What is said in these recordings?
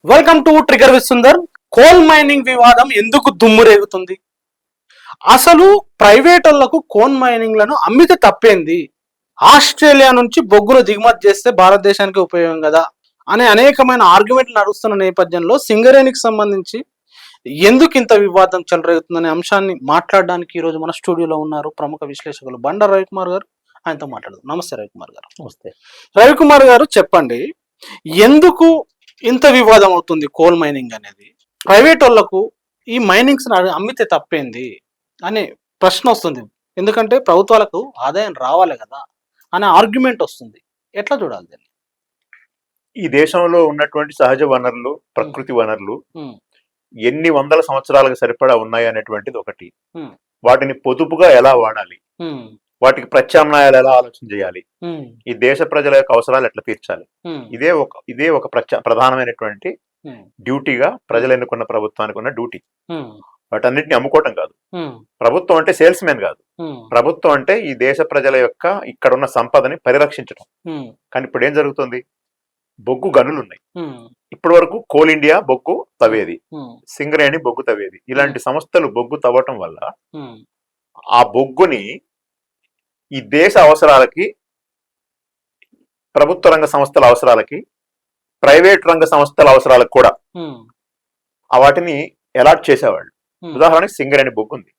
Welcome to trigger with Sundar. Coal mining వివాదం ఎందుకు దుమ్మురేగుతుంది? అసలు ప్రైవేట్ వాళ్లకు కోల్ మైనింగ్లను అమ్మితే తప్పేంది? ఆస్ట్రేలియా నుంచి బొగ్గును దిగుమతి చేస్తే భారతదేశానికి ఉపయోగం కదా అనే అనేకమైన ఆర్గ్యుమెంట్లు నడుస్తున్న నేపథ్యంలో సింగరేణికి సంబంధించి ఎందుకు ఇంత వివాదం చెలరేగుతుందనే అంశాన్ని మాట్లాడడానికి ఈరోజు మన స్టూడియోలో ఉన్నారు ప్రముఖ విశ్లేషకులు బండ రవికుమార్ గారు. ఆయనతో మాట్లాడదాం. నమస్తే రవికుమార్ గారు. నమస్తే రవికుమార్ గారు, చెప్పండి, ఎందుకు ఇంత వివాదం అవుతుంది కోల్ మైనింగ్ అనేది? ప్రైవేట్ వాళ్లకు ఈ మైనింగ్స్ అమ్మితే తప్పేంది అనే ప్రశ్న వస్తుంది. ఎందుకంటే ప్రభుత్వాలకు ఆదాయం రావాలి కదా అనే ఆర్గ్యుమెంట్ వస్తుంది. ఎట్లా చూడాలి దీన్ని? ఈ దేశంలో ఉన్నటువంటి సహజ వనరులు, ప్రకృతి వనరులు ఎన్ని వందల సంవత్సరాలకు సరిపడా ఉన్నాయి అనేటువంటిది ఒకటి. వాటిని పొదుపుగా ఎలా వాడాలి, వాటికి ప్రత్యామ్నాయాలు ఎలా ఆలోచన చేయాలి, ఈ దేశ ప్రజల యొక్క అవసరాలు ఎట్లా తీర్చాలి, ఇదే ఒక ప్రధానమైనటువంటి డ్యూటీగా ప్రజలు ఎన్నుకున్న ప్రభుత్వానికి ఉన్న డ్యూటీ. వాటన్నిటిని అమ్ముకోవటం కాదు. ప్రభుత్వం అంటే సేల్స్ మెన్ కాదు. ప్రభుత్వం అంటే ఈ దేశ ప్రజల యొక్క ఇక్కడ ఉన్న సంపదని పరిరక్షించడం. కానీ ఇప్పుడు ఏం జరుగుతుంది? బొగ్గు గనులు ఉన్నాయి. ఇప్పటి వరకు కోల్ ఇండియా బొగ్గు తవ్వేది, సింగరేణి బొగ్గు తవ్వేది. ఇలాంటి సంస్థలు బొగ్గు తవ్వటం వల్ల ఆ బొగ్గుని ఈ దేశ అవసరాలకి, ప్రభుత్వ రంగ సంస్థల అవసరాలకి, ప్రైవేట్ రంగ సంస్థల అవసరాలకు కూడా వాటిని అలాట్ చేసేవాళ్ళు. ఉదాహరణకి సింగరేణి బొగ్గు ఉంది.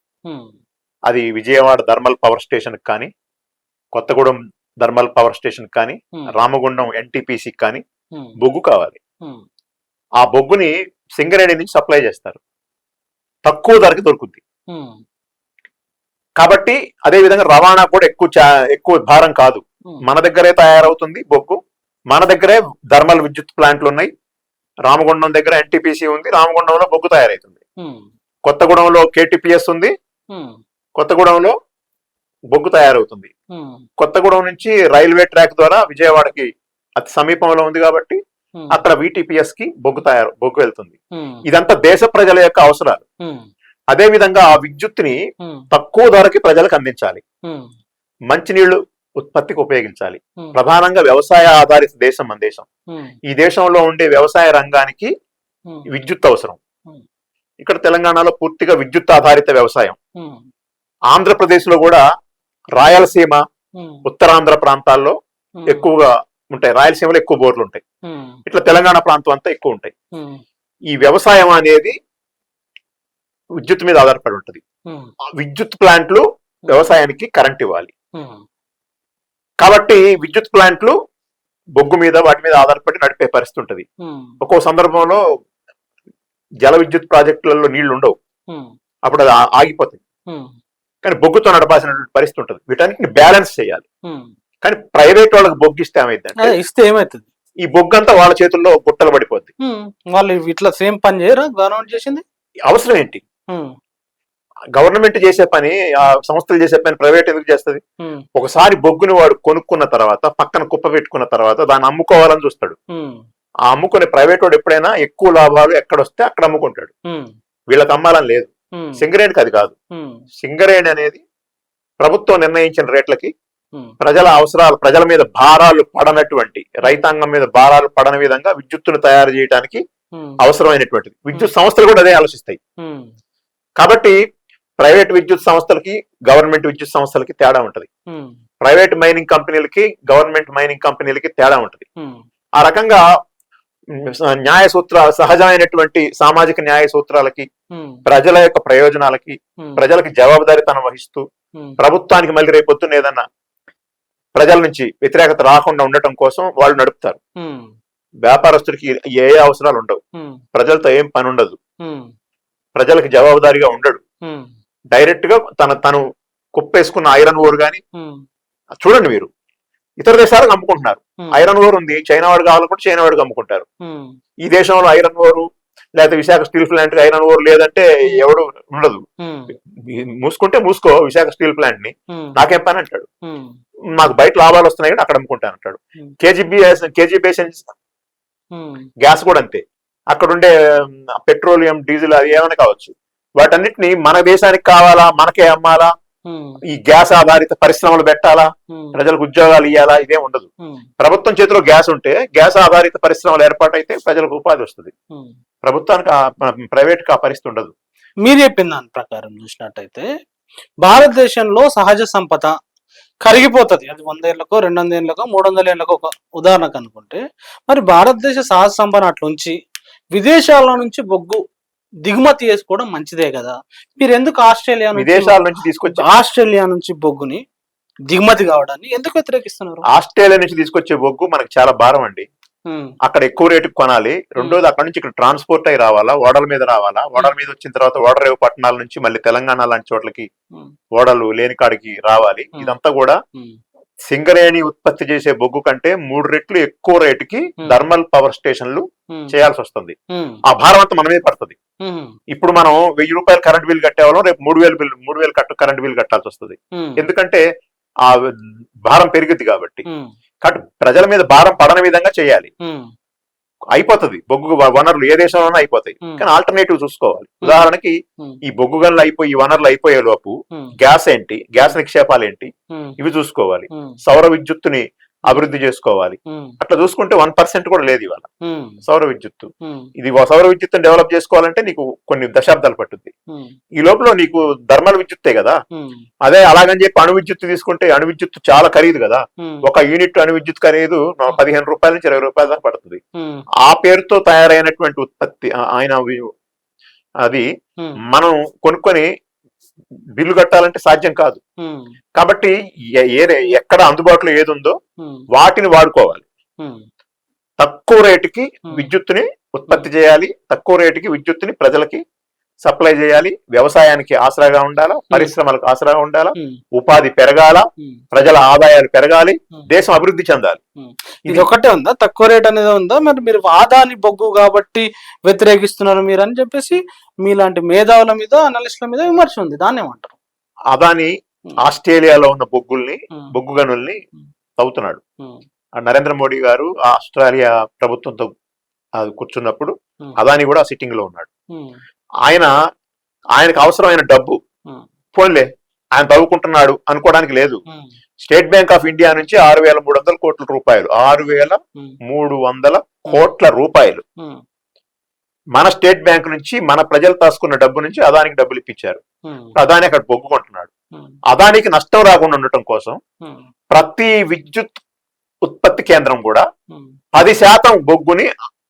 అది విజయవాడ థర్మల్ పవర్ స్టేషన్ కానీ, కొత్తగూడెం థర్మల్ పవర్ స్టేషన్ కానీ, రామగుండం ఎన్టీపీసీకి కానీ బొగ్గు కావాలి. ఆ బొగ్గుని సింగరేణి నుంచి సప్లై చేస్తారు, తక్కువ ధరకి దొరుకుద్ది. కాబట్టి అదే విధంగా రవాణా కూడా ఎక్కువ భారం కాదు. మన దగ్గరే తయారవుతుంది బొగ్గు. మన దగ్గరే థర్మల్ విద్యుత్ ప్లాంట్లు ఉన్నాయి. రామగుండం దగ్గర ఎన్టీపీసీ ఉంది. రామగుండంలో బొగ్గు తయారవుతుంది. కొత్తగూడెంలో కేటీపీఎస్ ఉంది. కొత్తగూడెంలో బొగ్గు తయారవుతుంది. కొత్తగూడెం నుంచి రైల్వే ట్రాక్ ద్వారా విజయవాడకి అతి సమీపంలో ఉంది కాబట్టి అక్కడ విటిపిఎస్ కి బొగ్గు వెళ్తుంది. ఇదంతా దేశ ప్రజల యొక్క అవసరాలు. అదే విధంగా ఆ విద్యుత్తుని తక్కువ ధరకి ప్రజలకు అందించాలి. మంచినీళ్లు ఉత్పత్తికి ఉపయోగించాలి. ప్రధానంగా వ్యవసాయ ఆధారిత దేశం మన దేశం. ఈ దేశంలో ఉండే వ్యవసాయ రంగానికి విద్యుత్ అవసరం. ఇక్కడ తెలంగాణలో పూర్తిగా విద్యుత్ ఆధారిత వ్యవసాయం. ఆంధ్రప్రదేశ్ లో కూడా రాయలసీమ, ఉత్తరాంధ్ర ప్రాంతాల్లో ఎక్కువగా ఉంటాయి. రాయలసీమలో ఎక్కువ బోర్లు ఉంటాయి. ఇట్లా తెలంగాణ ప్రాంతం అంతా ఎక్కువ ఉంటాయి. ఈ వ్యవసాయం అనేది విద్యుత్ మీద ఆధారపడి ఉంటది. విద్యుత్ ప్లాంట్లు వ్యవసాయానికి కరెంట్ ఇవ్వాలి. కాబట్టి విద్యుత్ ప్లాంట్లు బొగ్గు మీద, వాటి మీద ఆధారపడి నడిపే పరిస్థితి ఉంటది. ఒక్కో సందర్భంలో జల విద్యుత్ ప్రాజెక్టులలో నీళ్లు ఉండవు, అప్పుడు అది ఆగిపోతాయి. కానీ బొగ్గుతో నడపాల్సినటువంటి పరిస్థితి ఉంటుంది. వీటన్నిటిని బ్యాలెన్స్ చేయాలి. కానీ ప్రైవేట్ వాళ్ళకి బొగ్గు ఇస్తే ఏమైతుంది? ఈ బొగ్గు అంతా వాళ్ళ చేతుల్లో గుట్టలు పడిపోద్ది. వాళ్ళు ఇట్లా సేమ్ పని చేయరా? గవర్నమెంట్ చేసింది అవసరం ఏంటి? గవర్నమెంట్ చేసే పని, ఆ సంస్థలు చేసే పని ప్రైవేట్ ఎందుకు చేస్తుంది? ఒకసారి బొగ్గుని వాడు కొనుక్కున్న తర్వాత, పక్కన కుప్ప పెట్టుకున్న తర్వాత దాన్ని అమ్ముకోవాలని చూస్తాడు. ఆ అమ్ముకునే ప్రైవేట్ వాడు ఎప్పుడైనా ఎక్కువ లాభాలు ఎక్కడొస్తే అక్కడ అమ్ముకుంటాడు. వీళ్ళకి అమ్మాలని లేదు. సింగరేణికి అది కాదు. సింగరేణి అనేది ప్రభుత్వం నిర్ణయించిన రేట్లకి ప్రజల అవసరాలు, ప్రజల మీద భారాలు పడనటువంటి, రైతాంగం మీద భారాలు పడని విధంగా విద్యుత్తును తయారు చేయడానికి అవసరమైనటువంటిది. విద్యుత్ సంస్థలు కూడా అదే ఆలోచిస్తాయి. కాబట్టి ప్రైవేట్ విద్యుత్ సంస్థలకి, గవర్నమెంట్ విద్యుత్ సంస్థలకి తేడా ఉంటది. ప్రైవేట్ మైనింగ్ కంపెనీలకి, గవర్నమెంట్ మైనింగ్ కంపెనీలకి తేడా ఉంటది. ఆ రకంగా న్యాయ సూత్రాలు, సహజమైనటువంటి సామాజిక న్యాయ సూత్రాలకి, ప్రజల యొక్క ప్రయోజనాలకి, ప్రజలకి జవాబుదారీతనం వహిస్తూ, ప్రభుత్వానికి మళ్ళీ రేపొద్దున ఏదన్నా ప్రజల నుంచి వ్యతిరేకత రాకుండా ఉండటం కోసం వాళ్ళు నడుపుతారు. వ్యాపారస్తుడికి ఏ అవసరాలు ఉండవు, ప్రజలతో ఏం పని ఉండదు, ప్రజలకు జవాబుదారీగా ఉండడు. డైరెక్ట్ గా తను కుప్పేసుకున్న ఐరన్ ఓర్ గాని చూడండి, మీరు ఇతర దేశాలకు అమ్ముకుంటున్నారు. ఐరన్ ఓర్ ఉంది, చైనా వాడు కావాలనుకుంటే చైనా వాడికి అమ్ముకుంటారు. ఈ దేశంలో ఐరన్ ఓరు, లేకపోతే Visakha steel plant iron ore లేదంటే ఎవడు ఉండదు. మూసుకుంటే మూసుకో విశాఖ స్టీల్ ప్లాంట్ ని, నాకేం పని అంటాడు. నాకు బయట లాభాలు వస్తున్నాయి కానీ అక్కడ అమ్ముకుంటాను అంటాడు. కేజీ బేసిన్ గ్యాస్ కూడా అంతే. అక్కడ ఉండే పెట్రోలియం, డీజిల్, అది ఏమైనా కావచ్చు, వాటన్నిటిని మన దేశానికి కావాలా, మనకే అమ్మాలా, ఈ గ్యాస్ ఆధారిత పరిశ్రమలు పెట్టాలా, ప్రజలకు ఉద్యోగాలు ఇవ్వాలా, ఇదే ఉండదు. ప్రభుత్వం చేతిలో గ్యాస్ ఉంటే గ్యాస్ ఆధారిత పరిశ్రమలు ఏర్పాటైతే ప్రజలకు ఉపాధి వస్తుంది. ప్రభుత్వానికి ప్రైవేట్ కి ఆ పరిస్థితి ఉండదు. మీరు చెప్పిన దాని ప్రకారం చూసినట్టయితే భారతదేశంలో సహజ సంపద కరిగిపోతుంది. అది 100 ఏళ్లకో 200 ఏళ్లకో 300 ఏళ్లకో ఒక ఉదాహరణకు అనుకుంటే, మరి భారతదేశ సహజ సంపద అట్లుంచి విదేశాల నుంచి బొగ్గు దిగుమతి చేసుకోవడం మంచిదే కదా. మీరు ఎందుకు విదేశాల నుంచి తీసుకొచ్చి ఆస్ట్రేలియా నుంచి బొగ్గుని దిగుమతి కావడాన్ని ఎందుకు వ్యతిరేకిస్తున్నారు? ఆస్ట్రేలియా నుంచి తీసుకొచ్చే బొగ్గు మనకు చాలా భారం అండి. అక్కడ ఎక్కువ రేటుకు కొనాలి. రెండోది అక్కడ నుంచి ఇక్కడ ట్రాన్స్పోర్ట్ అయి రావాలా, ఓడల మీద రావాలా. ఓడల మీద వచ్చిన తర్వాత ఓడరేవు పట్టణాల నుంచి మళ్ళీ తెలంగాణ లాంటి చోట్లకి ఓడలు లేని కాడికి రావాలి. ఇదంతా కూడా సింగరేణి ఉత్పత్తి చేసే బొగ్గు కంటే 3 రెట్లు ఎక్కువ రేటుకి థర్మల్ పవర్ స్టేషన్లు చేయాల్సి వస్తుంది. ఆ భారం అంతా మన మీద పడుతుంది. ఇప్పుడు మనం 1000 రూపాయలు కరెంట్ బిల్ కట్టేవాళ్ళం, రేపు 3000 కరెంట్ బిల్ కట్టాల్సి వస్తుంది. ఎందుకంటే ఆ భారం పెరిగింది కాబట్టి. ప్రజల మీద భారం పడని విధంగా చేయాలి. అయిపోతుంది బొగ్గు వనరులు ఏ దేశంలోనే అయిపోతాయి, కానీ ఆల్టర్నేటివ్ చూసుకోవాలి. ఉదాహరణకి ఈ బొగ్గు గనులు అయిపోయి ఈ వనరులు అయిపోయే లోపు గ్యాస్ ఏంటి, గ్యాస్ నిక్షేపాలు ఏంటి, ఇవి చూసుకోవాలి. సౌర విద్యుత్తుని అభివృద్ధి చేసుకోవాలి. అట్లా చూసుకుంటే 1% కూడా లేదు ఇవాళ సౌర విద్యుత్తు. ఇది సౌర విద్యుత్తుని డెవలప్ చేసుకోవాలంటే నీకు కొన్ని దశాబ్దాలు పట్టుద్ది. ఈ లోపల నీకు థర్మల్ విద్యుత్తే కదా. అదే అలాగని చెప్పి అణు విద్యుత్తు తీసుకుంటే అణు విద్యుత్తు చాలా ఖరీదు కదా. ఒక యూనిట్ అణు విద్యుత్ ఖరీదు 15 రూపాయల నుంచి 20 రూపాయల దాకా పడుతుంది. ఆ పేరుతో తయారైనటువంటి ఉత్పత్తి అది మనం కొనుక్కొని బిల్లు కట్టాలంటే సాధ్యం కాదు. కాబట్టి ఎక్కడ అందుబాటులో ఏది ఉందో వాటిని వాడుకోవాలి. తక్కువ రేటుకి విద్యుత్తుని ఉత్పత్తి చేయాలి, తక్కువ రేటుకి విద్యుత్తుని ప్రజలకి సప్లై చేయాలి. వ్యవసాయానికి ఆసరాగా ఉండాలా, పరిశ్రమలకు ఆసరాగా ఉండాలా, ఉపాధి పెరగాల, ప్రజల ఆదాయాలు పెరగాలి, దేశం అభివృద్ధి చెందాలి. ఇది ఒకటే ఉందా, తక్కువ రేట్ అనేది ఉందా? మరి మీరు ఆదాని బొగ్గు కాబట్టి వ్యతిరేకిస్తున్నారు మీరు అని చెప్పేసి మీలాంటి మేధావుల మీద అనలిస్టుల మీద విమర్శ ఉంది. దాన్ని ఏమంటారు? అదాని ఆస్ట్రేలియాలో ఉన్న బొగ్గు గనుల్ని తవ్వుతున్నాడు. నరేంద్ర మోడీ గారు ఆస్ట్రేలియా ప్రభుత్వంతో కూర్చున్నప్పుడు అదాని కూడా సిట్టింగ్ లో ఉన్నాడు. ఆయనకు అవసరమైన డబ్బు పోన్లే ఆయన తవ్వుకుంటున్నాడు అనుకోవడానికి లేదు. స్టేట్ బ్యాంక్ ఆఫ్ ఇండియా నుంచి 6,300 కోట్ల రూపాయలు 6,300 కోట్ల రూపాయలు మన స్టేట్ బ్యాంక్ నుంచి మన ప్రజలు తీసుకున్న డబ్బు నుంచి అదానికి డబ్బులు ఇప్పించారు. అదాని అక్కడ బొగ్గు కొంటున్నాడు. అదానికి నష్టం రాకుండా ఉండటం కోసం ప్రతి విద్యుత్ ఉత్పత్తి కేంద్రం కూడా 10% బొగ్గుని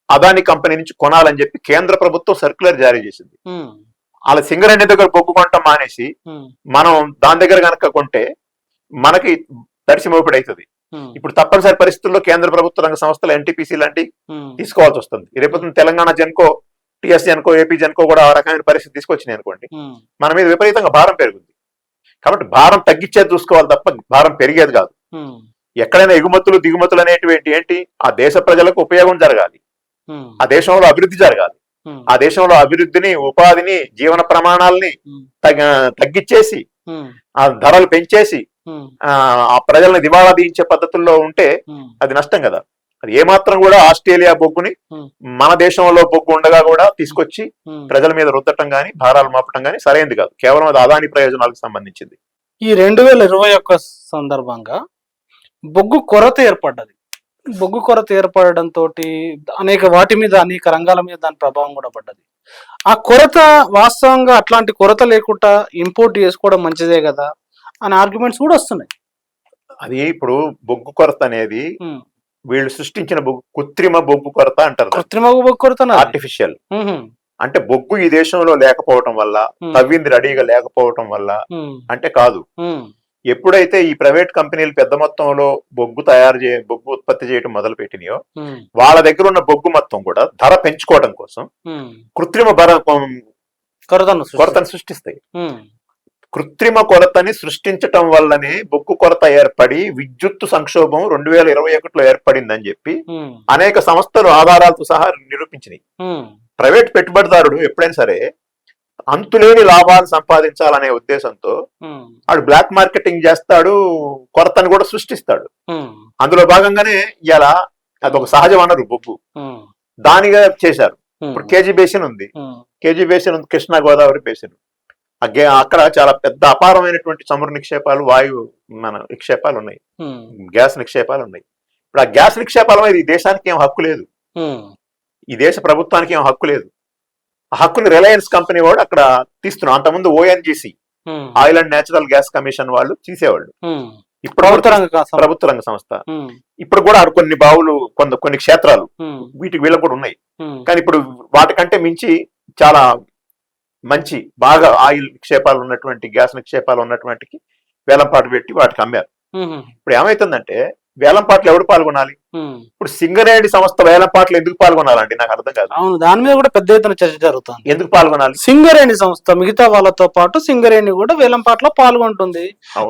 అదాని కంపెనీ నుంచి కొనాలని చెప్పి కేంద్ర ప్రభుత్వం సర్క్యులర్ జారీ చేసింది. అలా సింగరేణి దగ్గర బొగ్గు కొనటం మానేసి మనం దాని దగ్గర కనుక కొంటే మనకి తడిసి మోపిడి అవుతుంది. ఇప్పుడు తప్పనిసరి పరిస్థితుల్లో కేంద్ర ప్రభుత్వ రంగ సంస్థలు ఎన్టీపీసీ లాంటి తీసుకోవాల్సి వస్తుంది. రేపు తెలంగాణ జెన్కో, టిఎస్ జెన్కో, ఏపీ జెన్కో కూడా ఆ రకమైన పరిస్థితి తీసుకొచ్చినాయి అనుకోండి, మన మీద విపరీతంగా భారం పెరుగుతుంది. కాబట్టి భారం తగ్గించేది చూసుకోవాలి తప్ప భారం పెరిగేది కాదు. ఎక్కడైనా ఎగుమతులు దిగుమతులు అనేటివి ఏంటి, ఆ దేశ ప్రజలకు ఉపయోగం జరగాలి, ఆ దేశంలో అభివృద్ధి జరగాలి. ఆ దేశంలో అభివృద్ధిని, ఉపాధిని, జీవన ప్రమాణాలని తగ్గించేసి ఆ ధరలు పెంచేసి ఆ ప్రజల్ని దివాళా తీయించే పద్ధతుల్లో ఉంటే అది నష్టం కదా. అది ఏమాత్రం కూడా ఆస్ట్రేలియా బొగ్గుని మన దేశంలో బొగ్గు ఉండగా కూడా తీసుకొచ్చి ప్రజల మీద రుద్దటం గాని భారాలు మాపటం గాని సరైనది కాదు. కేవలం అది అదాని ప్రయోజనాలకు సంబంధించింది. ఈ 2021 సందర్భంగా బొగ్గు కొరత ఏర్పడ్డది. బొగ్గు కొరత ఏర్పడడంతో వాటి మీద అనేక రంగాల మీద దాని ప్రభావం కూడా పడ్డది. ఆ కొరత వాస్తవంగా అట్లాంటి కొరత లేకుండా ఇంపోర్ట్ చేసుకోవడం మంచిదే కదా అనే ఆర్గ్యుమెంట్స్ కూడా వస్తున్నాయి. అది ఇప్పుడు బొగ్గు కొరత అనేది వీళ్ళు సృష్టించిన కృత్రిమ బొగ్గు కొరత అంటారు. కృత్రిమ బొగ్గు కొరత ఆర్టిఫిషియల్ అంటే బొగ్గు ఈ దేశంలో లేకపోవటం వల్ల, తవ్వింది రెడీగా లేకపోవటం వల్ల అంటే కాదు. ఎప్పుడైతే ఈ ప్రైవేట్ కంపెనీలు పెద్ద మొత్తంలో బొగ్గు ఉత్పత్తి చేయడం మొదలు పెట్టినాయో వాళ్ళ దగ్గర ఉన్న బొగ్గు మొత్తం కూడా ధర పెంచుకోవడం కోసం కృత్రిమ కొరతను సృష్టిస్తాయి. కృత్రిమ కొరతని సృష్టించటం వల్లనే బొగ్గు కొరత ఏర్పడి విద్యుత్తు సంక్షోభం 2021లో ఏర్పడిందని చెప్పి అనేక సంస్థలు ఆధారాలతో సహా నిరూపించినాయి. ప్రైవేట్ పెట్టుబడిదారుడు ఎప్పుడైనా సరే అంతులేని లాభాలు సంపాదించాలనే ఉద్దేశంతో వాడు బ్లాక్ మార్కెటింగ్ చేస్తాడు, కొరతను కూడా సృష్టిస్తాడు. అందులో భాగంగానే ఇలా అదొక సహజ వనరు బొగ్గు, దానిగా చేశారు. ఇప్పుడు కేజీ బేసిన్ ఉంది, కృష్ణా గోదావరి బేసిన్. అక్కడ చాలా పెద్ద అపారమైనటువంటి చమురు నిక్షేపాలు, మన నిక్షేపాలు ఉన్నాయి, గ్యాస్ నిక్షేపాలు ఉన్నాయి. ఇప్పుడు ఆ గ్యాస్ నిక్షేపాల మీద ఈ దేశానికి ఏం హక్కు లేదు, ఈ దేశ ప్రభుత్వానికి ఏం హక్కు లేదు. ఆ హక్కుని రిలయన్స్ కంపెనీ వాడు అక్కడ తీస్తున్నాడు. అంతకుముందు ONGC, oil and natural gas commission వాళ్ళు తీసేవాళ్ళు. ఇప్పుడు ప్రభుత్వ రంగ సంస్థ. ఇప్పుడు కూడా ఆడు కొన్ని బావులు, కొన్ని క్షేత్రాలు వీటికి వీళ్ళకి కూడా ఉన్నాయి. కానీ ఇప్పుడు వాటికంటే మించి చాలా మంచి బాగా ఆయిల్ నిక్షేపాలు ఉన్నటువంటి, గ్యాస్ నిక్షేపాలు ఉన్నటువంటికి వేలంపాటు పెట్టి వాటికి అమ్మారు. ఇప్పుడు ఏమైతుందంటే వేలంపాట్లు ఎవరు పాల్గొనాలి? ఇప్పుడు సింగరేణి సంస్థ వేలంపాట్లు ఎందుకు పాల్గొనాలండి? నాకు అర్థం కాదు. అవును, దాని మీద కూడా పెద్ద ఎత్తున చర్చ జరుగుతుంది. ఎందుకు పాల్గొనాలి? సింగరేణి సంస్థ మిగతా వాళ్ళతో పాటు సింగరేణి కూడా వేలంపాట్లో పాల్గొంటుంది.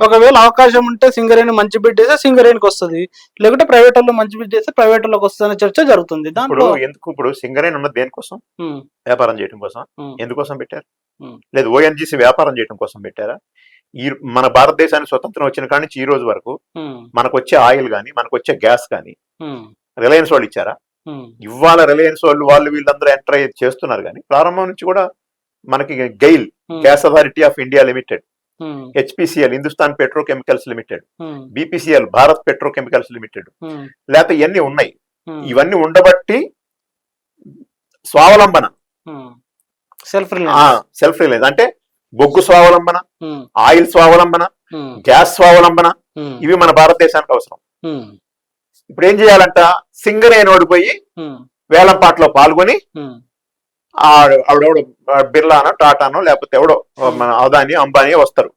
ఒకవేళ అవకాశం ఉంటే సింగరేణి మంచి బిడ్ చేస్తే సింగరేణికి వస్తుంది, లేకుంటే ప్రైవేట్ వాళ్ళు మంచి బిడ్ చేస్తే ప్రైవేట్ వాళ్ళకి వస్తుంది చర్చ జరుగుతుంది. దాంట్లో ఎందుకు ఇప్పుడు సింగరేణి ఉన్నది దేనికోసం? వ్యాపారం చేయడం కోసం. ఎందుకోసం పెట్టారు? లేదు ఓఎన్జీసీ వ్యాపారం చేయడం కోసం పెట్టారా? మన భారతదేశానికి స్వతంత్రం వచ్చిన కాడి నుంచి ఈ రోజు వరకు మనకు వచ్చే ఆయిల్ గాని, మనకు వచ్చే గ్యాస్ గాని రిలయన్స్ వాళ్ళు ఇచ్చారా? ఇవాళ రిలయన్స్ వాళ్ళు వీళ్ళందరూ ఎంటర్ అయ్యి చేస్తున్నారు. కానీ ప్రారంభం నుంచి కూడా మనకి GAIL, gas authority of India limited, HPCL, Hindustan petrochemicals limited, BPCL, Bharat petrochemicals limited, లేకపోతే ఇవన్నీ ఉన్నాయి. ఇవన్నీ ఉండబట్టి స్వావలంబన, సెల్ఫ్ రిలయన్స్ అంటే బొగ్గు స్వావలంబన, ఆయిల్ స్వావలంబన, గ్యాస్ స్వావలంబన, ఇవి మన భారతదేశానికి అవసరం. ఇప్పుడు ఏం చేయాలంట? సింగరేణి ఓడిపోయి వేలంపాట్లో పాల్గొని ఆవిడెవడో బిర్లానో టాటానో లేకపోతే ఎవడో మన అదాని అంబానీ వస్తారు,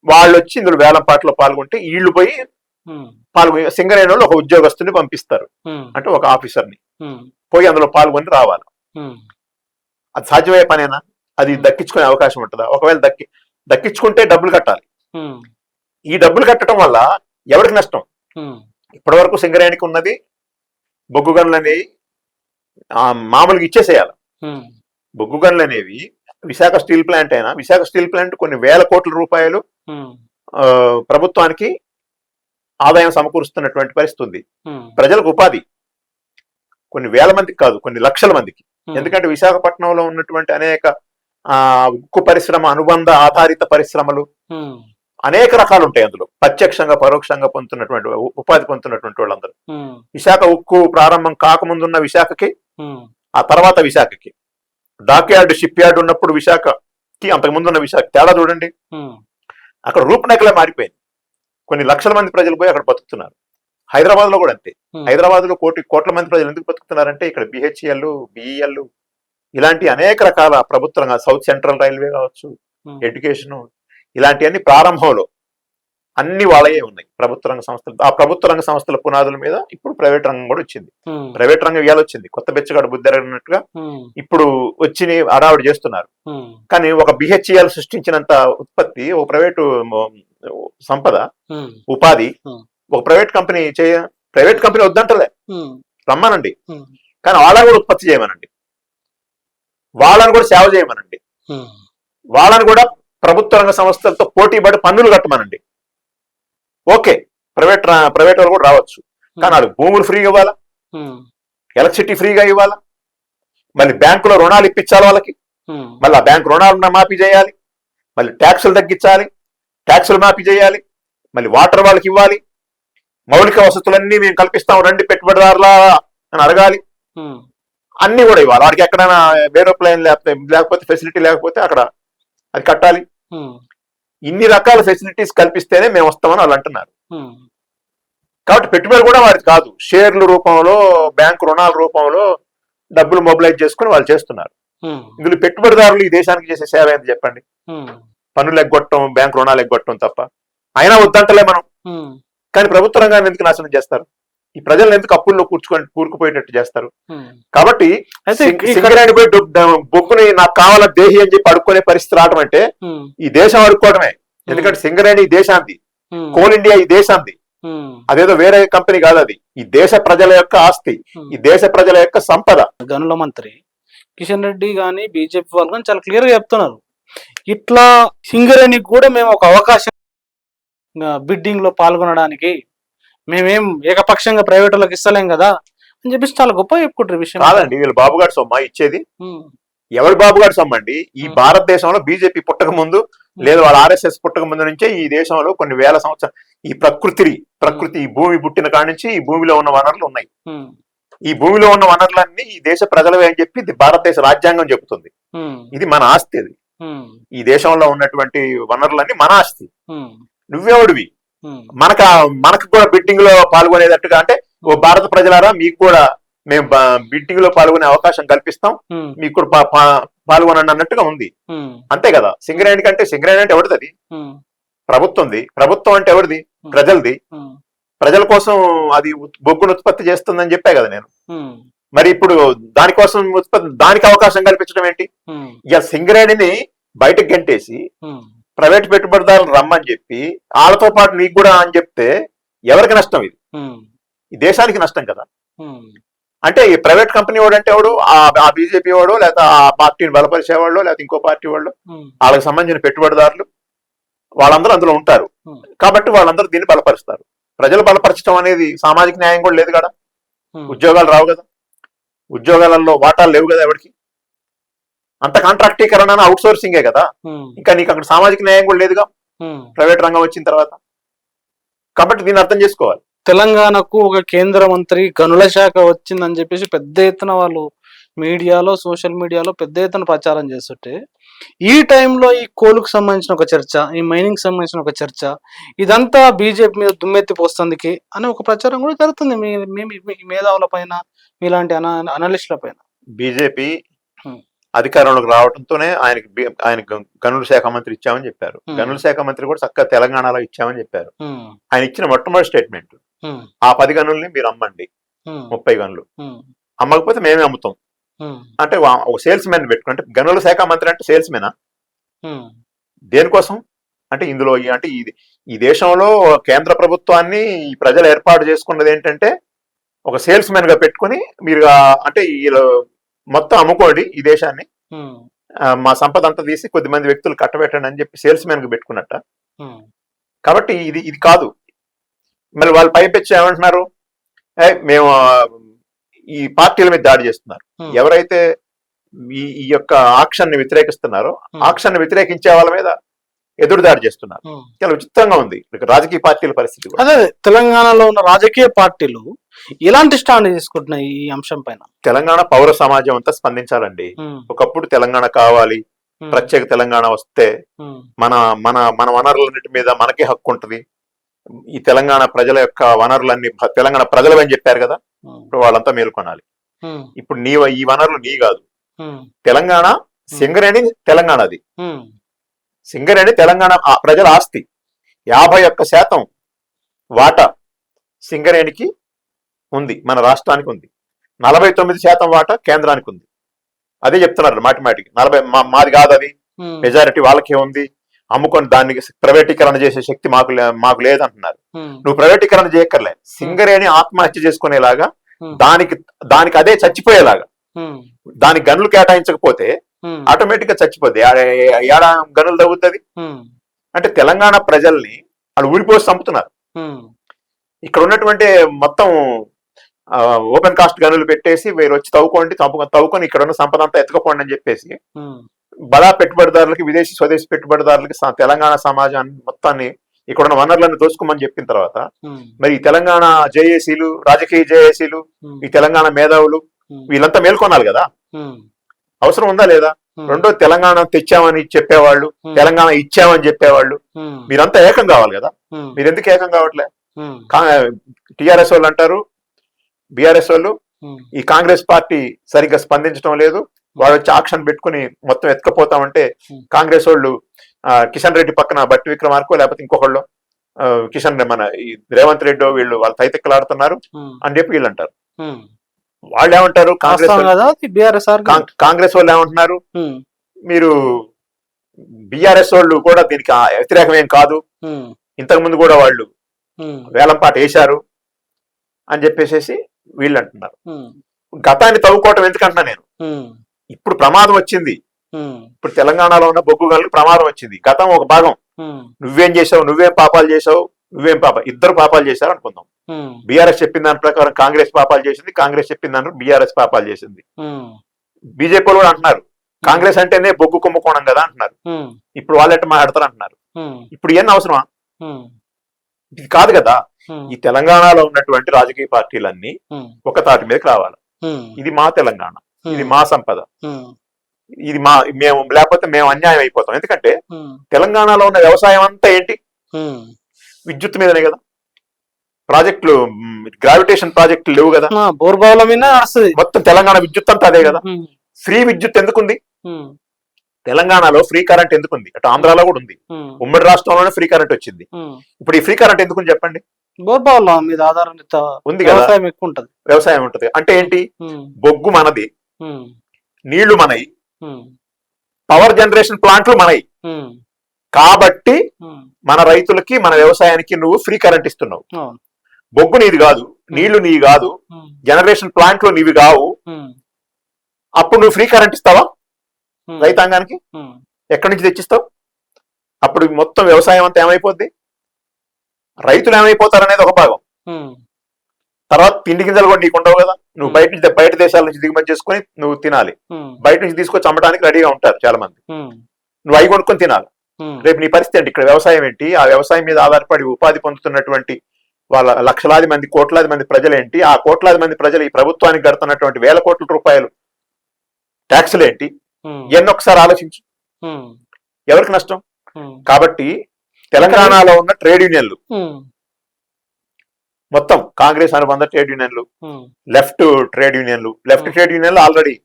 వాళ్ళు వచ్చి ఇందులో వేలంపాట్లో పాల్గొంటే వీళ్ళు పోయి పాల్గొని సింగరేణి వాళ్ళు ఒక ఉద్యోగస్తుని పంపిస్తారు, అంటే ఒక ఆఫీసర్ని పోయి అందులో పాల్గొని రావాలి. అది సాధ్యమయ్యే పనేనా? అది దక్కించుకునే అవకాశం ఉంటుందా? ఒకవేళ దక్కించుకుంటే డబ్బులు కట్టాలి. ఈ డబ్బులు కట్టడం వల్ల ఎవరికి నష్టం? ఇప్పటి వరకు సింగరేణికి ఉన్నది బొగ్గు గనులు అనేవి మామూలుగా ఇచ్చేసేయాలి. బొగ్గు గనులు అనేవి విశాఖ స్టీల్ ప్లాంట్ అయినా, విశాఖ స్టీల్ ప్లాంట్ కొన్ని వేల కోట్ల రూపాయలు ప్రభుత్వానికి ఆదాయం సమకూరుస్తున్నటువంటి పరిస్థితి ఉంది. ప్రజలకు ఉపాధి కొన్ని వేల మందికి కాదు, కొన్ని లక్షల మందికి. ఎందుకంటే విశాఖపట్నంలో ఉన్నటువంటి అనేక ఉక్కు పరిశ్రమ, అనుబంధ ఆధారిత పరిశ్రమలు అనేక రకాలు ఉంటాయి. అందులో ప్రత్యక్షంగా పరోక్షంగా పొందుతున్నటువంటి ఉపాధి పొందుతున్నటువంటి వాళ్ళందరూ. విశాఖ ఉక్కు ప్రారంభం కాకముందున్న విశాఖకి, ఆ తర్వాత విశాఖకి, డాక్యార్డ్, షిప్ యార్డ్ ఉన్నప్పుడు విశాఖకి, అంతకుముందు ఉన్న విశాఖ తేడా చూడండి. అక్కడ రూపురేఖలే మారిపోయింది. కొన్ని లక్షల మంది ప్రజలు పోయి అక్కడ బతుకుతున్నారు. హైదరాబాద్ లో కూడా అంతే. హైదరాబాద్ లో కోట్ల మంది ప్రజలు ఎందుకు బతుకుతున్నారంటే ఇక్కడ బిహెచ్ఎల్, బిఈఎల్ ఇలాంటి అనేక రకాల ప్రభుత్వ రంగ, సౌత్ సెంట్రల్ రైల్వే కావచ్చు, ఎడ్యుకేషన్, ఇలాంటివన్నీ ప్రారంభంలో అన్ని వాళ్ళే ఉన్నాయి ప్రభుత్వ రంగ సంస్థలు. ఆ ప్రభుత్వ రంగ సంస్థల పునాదుల మీద ఇప్పుడు ప్రైవేట్ రంగం కూడా వచ్చింది. ప్రైవేట్ రంగం ఇవాళ వచ్చింది, కొత్త బెచ్చగాడు బుద్ధిరగినట్టుగా ఇప్పుడు వచ్చి అడావిడి చేస్తున్నారు. కానీ ఒక బిహెచ్ఎల్ సృష్టించినంత ఉత్పత్తి ఒక ప్రైవేటు సంపద, ఉపాధి ఒక ప్రైవేట్ కంపెనీ వద్దంటలే, రమ్మనండి. కానీ వాళ్ళని కూడా ఉత్పత్తి చేయమనండి, వాళ్ళని కూడా సేవ చేయమనండి, వాళ్ళని కూడా ప్రభుత్వ రంగ సంస్థలతో పోటీ పడి పన్నులు కట్టమనండి. ఓకే, ప్రైవేట్ వాళ్ళు కూడా రావచ్చు. కానీ వాళ్ళకి భూములు ఫ్రీగా ఇవ్వాలా, ఎలక్ట్రిసిటీ ఫ్రీగా ఇవ్వాలా, మళ్ళీ బ్యాంకులో రుణాలు ఇప్పించాలి వాళ్ళకి, మళ్ళీ ఆ బ్యాంకు రుణాలు మాఫీ చేయాలి, మళ్ళీ ట్యాక్సులు తగ్గించాలి, ట్యాక్సులు మాఫీ చేయాలి, మళ్ళీ వాటర్ వాళ్ళకి ఇవ్వాలి, మౌలిక వసతులన్నీ మేము కల్పిస్తాం రండి పెట్టుబడిదారులా అని అడగాలి, అన్ని కూడా ఇవ్వాలి. వాడికి ఎక్కడైనా ఏరోప్లేన్ లేకపోతే ఫెసిలిటీ లేకపోతే అక్కడ అది కట్టాలి. ఇన్ని రకాల ఫెసిలిటీస్ కల్పిస్తేనే మేము వస్తామని వాళ్ళు అంటున్నారు. కాబట్టి పెట్టుబడి కూడా వారికి కాదు, షేర్ల రూపంలో, బ్యాంకు రుణాల రూపంలో డబ్బులు మొబిలైజ్ చేసుకుని వాళ్ళు చేస్తున్నారు. ఇందులో పెట్టుబడిదారులు ఈ దేశానికి చేసే సేవ ఏంటి చెప్పండి? పన్నులు ఎగ్గొట్టడం, బ్యాంకు రుణాలు ఎగ్గొట్టడం తప్ప. అయినా వద్దంటలే మనం. కానీ ప్రభుత్వ రంగాన్ని ఎందుకు నాశనం చేస్తారు? ఈ ప్రజలను ఎందుకు అప్పుల్లో కూరుకుపోయేటట్టు చేస్తారు? కాబట్టి సింగరేణి పోయి బొగ్గుని నాకు కావాల దేహి అని చెప్పి అడుక్కునే పరిస్థితి రావడం అంటే ఈ దేశం అడుక్కోవడమే. ఎందుకంటే సింగరేణి ఈ దేశాంది, కోల్ ఇండియా ఈ దేశాంది, అదేదో వేరే కంపెనీ కాదు. అది ఈ దేశ ప్రజల యొక్క ఆస్తి, ఈ దేశ ప్రజల యొక్క సంపద. గనుల మంత్రి కిషన్ రెడ్డి గాని బీజేపీ వాళ్ళు కానీ చాలా క్లియర్ గా చెప్తున్నారు, ఇట్లా సింగరేణికి కూడా మేము ఒక అవకాశం బిడ్డింగ్ లో పాల్గొనడానికి మేమేం ఏకపక్షంగా ప్రైవేట్ వాళ్ళకి ఇస్తలేం కదా అని చెప్పేసి చాలా గొప్ప చెప్పుకుంటారు విషయం. కాదండి, వీళ్ళు బాబుగారు సొమ్మ ఇచ్చేది. ఎవరి బాబు గారు సొమ్మండి. ఈ భారతదేశంలో బీజేపీ పుట్టక ముందు లేదా వాళ్ళ ఆర్ఎస్ఎస్ పుట్టక ముందు నుంచే ఈ దేశంలో కొన్ని వేల సంవత్సరాలు ఈ ప్రకృతి ఈ భూమి పుట్టిన కాడి నుంచి ఈ భూమిలో ఉన్న వనరులు ఉన్నాయి. ఈ భూమిలో ఉన్న వనరులన్నీ ఈ దేశ ప్రజలవే అని చెప్పి భారతదేశ రాజ్యాంగం చెబుతుంది. ఇది మన ఆస్తి. అది ఈ దేశంలో ఉన్నటువంటి వనరులన్నీ మన ఆస్తి. నువ్వెవడివి మనకు కూడా బిడ్డింగ్ లో పాల్గొనేటట్టుగా అంటే ఓ భారత ప్రజలారా మీకు కూడా మేము బిడ్డింగ్ లో పాల్గొనే అవకాశం కల్పిస్తాం, మీకు కూడా పాల్గొనండి అన్నట్టుగా ఉంది. అంతే కదా. సింగరేణి కంటే సింగరేణి అంటే ఎవరిది? అది ప్రభుత్వంది. ప్రభుత్వం అంటే ఎవరిది? ప్రజలది. ప్రజల కోసం అది బొగ్గును ఉత్పత్తి చేస్తుందని చెప్పే కదా నేను. మరి ఇప్పుడు దానికోసం దానికి అవకాశం కల్పించడం ఏంటి? ఇక సింగరేణిని బయటకు గంటేసి ప్రైవేట్ పెట్టుబడిదారులు రమ్మని చెప్పి వాళ్ళతో పాటు నీకు కూడా అని చెప్తే ఎవరికి నష్టం? ఇది ఈ దేశానికి నష్టం కదా. అంటే ఈ ప్రైవేట్ కంపెనీ వాడు అంటే ఎవడు? ఆ బీజేపీ వాడు, లేకపోతే ఆ పార్టీని బలపరిచేవాళ్ళు, లేకపోతే ఇంకో పార్టీ వాళ్ళు, వాళ్ళకి సంబంధించిన పెట్టుబడిదారులు వాళ్ళందరూ అందులో ఉంటారు. కాబట్టి వాళ్ళందరూ దీన్ని బలపరుస్తారు. ప్రజలు బలపరచడం అనేది సామాజిక న్యాయం కూడా లేదు కదా. ఉద్యోగాలు రావు కదా, ఉద్యోగాలలో వాటాలు లేవు కదా ఎవరికి. అంత కాంట్రాక్టీకరణ అవుట్ సోర్సింగే కదా. ఇంకా నీకు అక్కడ సామాజిక న్యాయం కూడా లేదుగా ప్రైవేట్ రంగం వచ్చిన తర్వాత. కాబట్టి దీన్ని అర్థం చేసుకోవాలి. తెలంగాణకు ఒక కేంద్ర మంత్రి గనుల శాఖ వచ్చిందని చెప్పేసి పెద్ద ఎత్తున వాళ్ళు మీడియాలో సోషల్ మీడియాలో పెద్ద ఎత్తున ప్రచారం చేస్తుంటే, ఈ టైంలో ఈ కోలుకు సంబంధించిన ఒక చర్చ, ఈ మైనింగ్ సంబంధించిన ఒక చర్చ, ఇదంతా బీజేపీ మీద దుమ్మెత్తి పోస్తుందికి అనే ఒక ప్రచారం కూడా జరుగుతుంది మీ మేధావుల పైన, మీలాంటి అనలిస్టుల పైన. బీజేపీ అధికారంలోకి రావడంతోనే ఆయన గనుల శాఖ మంత్రి ఇచ్చామని చెప్పారు. గనుల శాఖ మంత్రి కూడా చక్కగా తెలంగాణలో ఇచ్చామని చెప్పారు. ఆయన ఇచ్చిన మొట్టమొదటి స్టేట్మెంట్, ఆ 10 గనుల్ని మీరు అమ్మండి, 30 గనులు అమ్మకపోతే మేమే అమ్ముతాం అంటే ఒక సేల్స్ మెన్ పెట్టుకుంటే. గనుల శాఖ మంత్రి అంటే సేల్స్ మెనా? దేనికోసం అంటే ఇందులో అంటే ఈ దేశంలో కేంద్ర ప్రభుత్వాన్ని ఈ ప్రజలు ఏర్పాటు చేసుకున్నది ఏంటంటే ఒక సేల్స్ మెన్ గా పెట్టుకుని మీరు అంటే మొత్తం అమ్ముకోండి ఈ దేశాన్ని, మా సంపద అంతా తీసి కొద్దిమంది వ్యక్తులు కట్టబెట్టండి అని చెప్పి సేల్స్ మెన్ గా పెట్టుకున్నట్ట. కాబట్టి ఇది కాదు. మరి వాళ్ళు పైపెచ్చి ఏమంటున్నారు? మేము ఈ పార్టీల మీద దాడి చేస్తున్నారు. ఎవరైతే ఈ యొక్క ఆక్షన్ ని వ్యతిరేకిస్తున్నారో ఆక్షన్ ని వ్యతిరేకించే వాళ్ళ మీద ఎదురు దాడి చేస్తున్నారు. చాలా విచిత్రంగా ఉంది రాజకీయ పార్టీల పరిస్థితి. అదే తెలంగాణలో ఉన్న రాజకీయ పార్టీలు ఎలాంటి స్టాండ్ తీసుకుంటున్నాయి ఈ అంశం పైన? తెలంగాణ పౌర సమాజం అంతా స్పందించాలండి. ఒకప్పుడు తెలంగాణ కావాలి, ప్రత్యేక తెలంగాణ వస్తే మన మన మన వనరులన్నిటి మీద మనకి హక్కు ఉంటుంది, ఈ తెలంగాణ ప్రజల యొక్క వనరులన్నీ తెలంగాణ ప్రజలు అని చెప్పారు కదా, ఇప్పుడు వాళ్ళంతా మేల్కొనాలి. ఇప్పుడు ఈ వనరులు నీ కాదు, తెలంగాణ సింగరేణి తెలంగాణది. సింగరేణి తెలంగాణ ప్రజల ఆస్తి. 51% వాటా సింగరేణికి ఉంది, మన రాష్ట్రానికి ఉంది. 49% వాటా కేంద్రానికి ఉంది. అదే చెప్తున్నారు మాటిమాటికి. 40 మాది కాదు, అది మెజారిటీ వాళ్ళకే ఉంది, అమ్ముకొని దానికి ప్రైవేటీకరణ చేసే శక్తి మాకు లేదంటున్నారు. నువ్వు ప్రైవేటీకరణ చేయక్కర్లే, సింగరేణి ఆత్మహత్య చేసుకునేలాగా దానికి అదే చచ్చిపోయేలాగా, దానికి గనులు కేటాయించకపోతే ఆటోమేటిక్ గా చచ్చిపోద్ది. ఏడా గనులు తగ్గుతుంది. అంటే తెలంగాణ ప్రజల్ని వాళ్ళు ఊరిపోసి చంపుతున్నారు. ఇక్కడ ఉన్నటువంటి మొత్తం ఓపెన్ కాస్ట్ గనులు పెట్టేసి మీరు వచ్చి తవ్వుకొని ఇక్కడ ఉన్న సంపద అంతా ఎత్తుకపోండి అని చెప్పేసి బడా పెట్టుబడిదారులకి, విదేశీ స్వదేశీ పెట్టుబడిదారులకి తెలంగాణ సమాజాన్ని మొత్తాన్ని ఇక్కడ ఉన్న వనరులను దోచుకోమని చెప్పిన తర్వాత మరి ఈ తెలంగాణ జేఏసీలు, రాజకీయ జేఏసీలు, ఈ తెలంగాణ మేధావులు వీళ్ళంతా మేల్కొనాలి కదా. అవసరం ఉందా లేదా? రెండో, తెలంగాణ తెచ్చామని చెప్పేవాళ్ళు, తెలంగాణ ఇచ్చామని చెప్పేవాళ్ళు, మీరంతా ఏకం కావాలి కదా. మీరు ఎందుకు ఏకం కావట్లే? టిఆర్ఎస్ వాళ్ళు అంటారు, బిఆర్ఎస్ వాళ్ళు ఈ కాంగ్రెస్ పార్టీ సరిగ్గా స్పందించడం లేదు, వాళ్ళు వచ్చి ఆక్షన్ పెట్టుకుని మొత్తం ఎత్తుకపోతామంటే కాంగ్రెస్ వాళ్ళు కిషన్ రెడ్డి పక్కన బట్టి విక్రమార్కో లేకపోతే ఇంకొకళ్ళు మన ఈ రేవంత్ రెడ్డి వీళ్ళు వాళ్ళు తైతెక్కలాడుతున్నారు అని చెప్పి వీళ్ళు అంటారు. వాళ్ళు ఏమంటారు? కాంగ్రెస్ వాళ్ళు ఏమంటున్నారు? మీరు బిఆర్ఎస్ వాళ్ళు కూడా దీనికి వ్యతిరేకమేం కాదు, ఇంతకు ముందు కూడా వాళ్ళు వేలంపాట వేశారు అని చెప్పేసి వీళ్ళు అంటున్నారు. గతాన్ని తవ్వుకోవటం ఎందుకంటున్నా నేను, ఇప్పుడు ప్రమాదం వచ్చింది. ఇప్పుడు తెలంగాణలో ఉన్న బొగ్గు గనులకు ప్రమాదం వచ్చింది. గతం ఒక భాగం. నువ్వేం చేసావు, నువ్వేం పాపాలు చేసావు, ఇద్దరు పాపాలు చేశారు అనుకుందాం. బీఆర్ఎస్ చెప్పిన దాని ప్రకారం కాంగ్రెస్ పాపాలు చేసింది, కాంగ్రెస్ చెప్పిన దాని బీఆర్ఎస్ పాపాలు చేసింది. బీజేపీ కూడా అంటున్నారు కాంగ్రెస్ అంటేనే బొగ్గు కుంభకోణం కదా అంటున్నారు. ఉమ్, ఇప్పుడు వాళ్ళు ఎట్లా మాట్లాడతారు అంటున్నారు. ఉమ్, ఇప్పుడు ఇవన్నీ అవసరమా? ఉమ్, ఇది కాదు కదా. ఉమ్, ఈ తెలంగాణలో ఉన్నటువంటి రాజకీయ పార్టీలన్నీ ఉమ్, ఒక తాటి మీదకి రావాలి. ఉమ్, ఇది మా తెలంగాణ, ఇది ఉమ్, మా సంపద, ఉమ్, ఇది మేము లేకపోతే మేము అన్యాయం అయిపోతాం. ఎందుకంటే ఉమ్, తెలంగాణలో ఉన్న వ్యవసాయం అంతా ఏంటి? ఉమ్. విద్యుత్ మీదనే కదా. ప్రాజెక్టులు, గ్రావిటేషన్ ప్రాజెక్టులు లేవు కదా. బోర్బావుల మీద నడుస్తుంది. మొత్తం తెలంగాణ విద్యుత్ అంతా అదే కదా. ఉమ్, ఫ్రీ విద్యుత్ ఎందుకుంది? ఉమ్, తెలంగాణలో ఫ్రీ కరెంట్ ఎందుకుంది? అటు ఆంధ్రాలో కూడా ఉంది. ఉమ్, ఉమ్మడి రాష్ట్రంలోనే ఫ్రీ కరెంట్ వచ్చింది. ఉమ్. ఇప్పుడు ఈ ఫ్రీ కరెంట్ ఎందుకు చెప్పండి? బోర్బావుల మీద ఆధారిత ఉంది కదా, వ్యవసాయం ఎక్కువ ఉంటది. వ్యవసాయం ఉంటది. అంటే ఏంటి? ఉమ్, బొగ్గు మనది, ఉమ్, నీళ్లు మనయి, ఉమ్, పవర్ జనరేషన్ ప్లాంట్లు మనయి. ఉమ్, కాబట్టి ఉమ్. మన రైతులకి, మన వ్యవసాయానికి నువ్వు ఫ్రీ కరెంట్ ఇస్తున్నావు. అవును. బొగ్గు నీది కాదు, నీళ్లు నీవి కాదు, ఉమ్, జనరేషన్ ప్లాంట్లు నీవి కావు. ఉమ్, అప్పుడు నువ్వు ఫ్రీ కరెంట్ ఇస్తావా ఉమ్, రైతాంగానికి? ఉమ్, ఎక్కడి నుంచి తెచ్చిస్తావు? అప్పుడు మొత్తం వ్యవసాయం అంతా ఏమైపోద్ది? రైతులు ఏమైపోతారు అనేది ఒక భాగం. ఉమ్, తర్వాత తిండి గింజలు కూడా నీకు ఉండవు కదా. నువ్వు బయట దేశాల నుంచి దిగుమతి చేసుకొని నువ్వు తినాలి. ఉమ్, బయట నుంచి తీసుకొచ్చి అమ్మడానికి రెడీగా ఉంటారు చాలా మంది. ఉమ్, నువ్వు అవి కొనుక్కొని తినాలి. ఉమ్, రేపు నీ పరిస్థితి ఏంటి? ఇక్కడ వ్యవసాయం ఏంటి? ఆ వ్యవసాయం మీద ఆధారపడి ఉపాధి పొందుతున్నటువంటి వాళ్ళ లక్షలాది మంది, కోట్లాది మంది ప్రజలు ఏంటి? ఆ కోట్లాది మంది ప్రజలు ఈ ప్రభుత్వానికి కడుతున్నటువంటి వేల కోట్ల రూపాయలు ట్యాక్సులు ఏంటి? ఉమ్, ఇవన్నీ ఒకసారి ఆలోచించు. ఉమ్, ఎవరికి నష్టం? ఉమ్, కాబట్టి తెలంగాణలో ఉన్న ట్రేడ్ యూనియన్లు ఉమ్, మొత్తం కాంగ్రెస్ అనుబంధ ట్రేడ్ యూనియన్లు, ఉమ్, లెఫ్ట్ ట్రేడ్ యూనియన్లు ఆల్రెడీ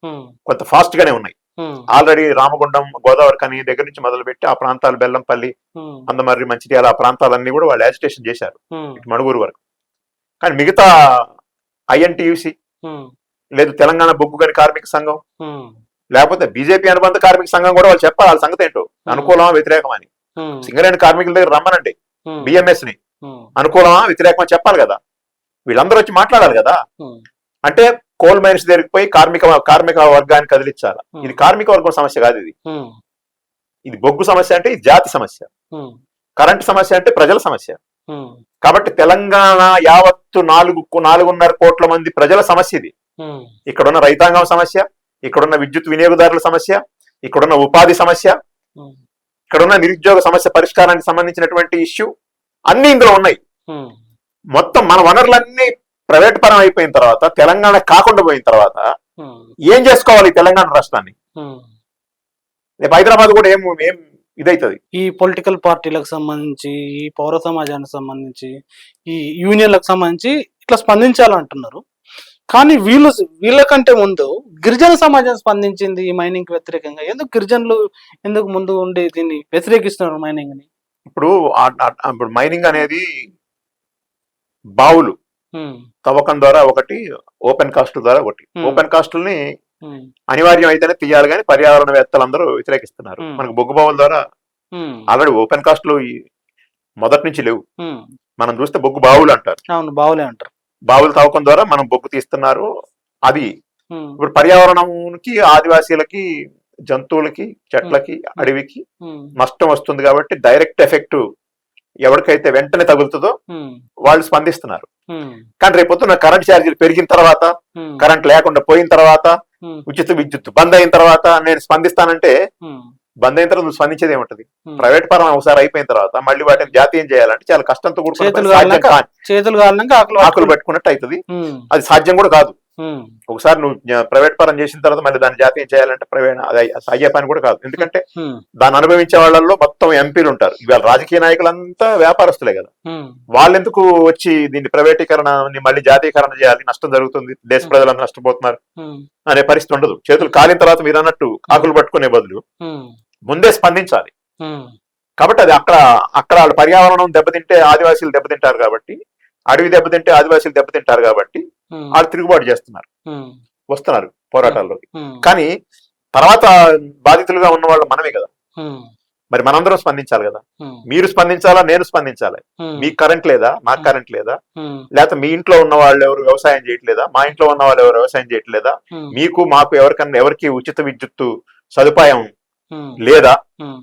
ఉమ్, కొంత ఫాస్ట్ గానే ఉన్నాయి. ఉమ్, ఆల్రెడీ రామగుండం, గోదావరి కని దగ్గర నుంచి మొదలుపెట్టి ఆ ప్రాంతాలు, బెల్లంపల్లి, ఉమ్, అందమర్రి, మంచిర్యాల ఆ ప్రాంతాలన్నీ కూడా వాళ్ళు యాజిటేషన్ చేశారు ఉమ్, ఇటు మణుగూరు వరకు. కానీ మిగతా ఐఎన్టీయూసీ, ఉమ్, లేదు తెలంగాణ బొగ్గు గని కార్మిక సంఘం, ఉమ్, లేకపోతే బీజేపీ అనుబంధ కార్మిక సంఘం కూడా వాళ్ళు చెప్పాలి వాళ్ళ సంగతి ఏంటో, అనుకూలమా వ్యతిరేకమా అని. ఉమ్, సింగరేణి కార్మికుల దగ్గర రమ్మనండి, ఉమ్, బిఎంఎస్ ని, ఉమ్, అనుకూలమా వ్యతిరేకమా చెప్పాలి కదా. వీళ్ళందరూ వచ్చి మాట్లాడాలి కదా. ఉమ్, అంటే కోల్ మైన్స్ దగ్గరికి పోయి కార్మిక వర్గాన్ని కదిలించాలి. ఇది కార్మిక వర్గం సమస్య కాదు. ఉమ్, ఇది బొగ్గు సమస్య అంటే ఇది జాతి సమస్య, ఉమ్, కరెంట్ సమస్య అంటే ప్రజల సమస్య. ఉమ్, కాబట్టి తెలంగాణ యావత్తు 4.5 కోట్ల మంది ప్రజల సమస్య ఇది. ఉమ్, ఇక్కడున్న రైతాంగం సమస్య, ఇక్కడున్న విద్యుత్ వినియోగదారుల సమస్య, ఇక్కడున్న ఉపాధి సమస్య, ఉమ్, ఇక్కడున్న నిరుద్యోగ సమస్య పరిష్కారానికి సంబంధించినటువంటి ఇష్యూ అన్ని ఇందులో ఉన్నాయి. ఉమ్, మొత్తం మన వనరులన్నీ ప్రైవేట్ పరం అయిపోయిన తర్వాత, తెలంగాణ కాకుండా పోయిన తర్వాత ఉమ్, ఏం చేసుకోవాలి ఈ తెలంగాణ రాష్ట్రాన్ని? ఉమ్. రేపు హైదరాబాద్ కూడా ఏం ఇదైతుంది. ఈ పొలిటికల్ పార్టీలకు సంబంధించి, ఈ పౌర సమాజానికి సంబంధించి, ఈ యూనియన్లకు సంబంధించి ఇట్లా స్పందించాలంటున్నారు. కానీ వీళ్ళకంటే ముందు గిరిజన సమాజం స్పందించింది ఈ మైనింగ్ కి వ్యతిరేకంగా. ఎందుకు గిరిజనులు ఎందుకు ముందు ఉండి దీన్ని వ్యతిరేకిస్తున్నారు మైనింగ్ ని? ఇప్పుడు ఇప్పుడు మైనింగ్ అనేది బావులు ఉమ్, తవ్వకం ద్వారా ఒకటి, ఓపెన్ కాస్ట్ ద్వారా ఒకటి. ఓపెన్ కాస్టుల్ని ఉమ్, అనివార్యం అయితేనే తీయాలి, కానీ పర్యావరణవేత్తలందరూ వ్యతిరేకిస్తున్నారు. మనకు బొగ్గు బావుల ద్వారా ఉమ్, ఆల్రెడీ ఓపెన్ కాస్ట్లు మొదటి నుంచి లేవు. ఉమ్. మనం చూస్తే బొగ్గు బావులు అంటారు. అవును, బావులే అంటారు. బావులు తవ్వకం ద్వారా మనం బొగ్గు తీస్తున్నారు. అది ఉమ్, ఇప్పుడు పర్యావరణంకి, ఆదివాసీలకి, జంతువులకి, చెట్లకి, అడవికి ఉమ్, నష్టం వస్తుంది. కాబట్టి డైరెక్ట్ ఎఫెక్ట్ ఎవరికైతే వెంటనే తగులుతుందో ఉమ్, వాళ్ళు స్పందిస్తున్నారు. ఉమ్, కానీ రేపొద్దున కరెంట్ ఛార్జీలు పెరిగిన తర్వాత, ఉమ్, కరెంట్ లేకుండా పోయిన తర్వాత, ఉమ్, ఉచిత విద్యుత్ బంద్ అయిన తర్వాత నేను స్పందిస్తానంటే, ఉమ్, బంద్ అయిన తర్వాత నువ్వు స్పందించేది ఏముంటది? ఉమ్. ప్రైవేట్ పరం ఒకసారి అయిపోయిన తర్వాత మళ్ళీ వాటిని జాతీయం చేయాలంటే చాలా కష్టంతో కూడుకున్న చేతులు పని. సాధ్యం కాలినాక కాని, చేతులు కాలినాక ఆకులు పెట్టుకున్నట్టు అవుతుంది. ఉమ్, అది సాధ్యం కూడా కాదు. ఉమ్, ఒకసారి నువ్వు ప్రైవేట్ పరం చేసిన తర్వాత మళ్ళీ దాన్ని జాతీయం చేయాలంటే అది అయ్యే పని కూడా కాదు. ఎందుకంటే ఉమ్, దాన్ని అనుభవించే వాళ్ళల్లో మొత్తం ఎంపీలు ఉంటారు. ఇవాళ రాజకీయ నాయకులంతా వ్యాపారస్తులే కదా. ఉమ్, వాళ్ళెందుకు వచ్చి దీన్ని ప్రైవేటీకరణని మళ్ళీ జాతీయకరణ చేయాలి? నష్టం జరుగుతుంది, దేశ ప్రజలంతా నష్టపోతున్నారు ఉమ్, అనే పరిస్థితి ఉండదు. చేతులు కాలిన తర్వాత మీరు అన్నట్టు ఆకులు పట్టుకునే బదులు ఉమ్, ముందే స్పందించాలి. ఉమ్, కాబట్టి అది అక్కడ వాళ్ళ పర్యావరణం దెబ్బతింటే ఆదివాసీలు దెబ్బతింటారు కాబట్టి, అడవి దెబ్బతింటే ఆదివాసీలు దెబ్బతింటారు కాబట్టి ఉమ్, వాళ్ళు తిరుగుబాటు చేస్తున్నారు, ఉమ్, వస్తున్నారు పోరాటాల్లోకి. ఉమ్, కానీ తర్వాత బాధితులుగా ఉన్న వాళ్ళు మనమే కదా. ఉమ్, మరి మనందరం స్పందించాలి కదా. ఉమ్, మీరు స్పందించాలా, నేను స్పందించాలి. ఉమ్, మీకు కరెంట్ లేదా, నాకు కరెంట్ లేదా, ఉమ్, లేకపోతే మీ ఇంట్లో ఉన్న వాళ్ళు ఎవరు వ్యవసాయం చేయట్లేదా, మా ఇంట్లో ఉన్న వాళ్ళు ఎవరు వ్యవసాయం చేయట్లేదా, ఉమ్, మీకు మాకు ఎవరికి ఉచిత విద్యుత్తు సదుపాయం ఉమ్, లేదా, ఉమ్,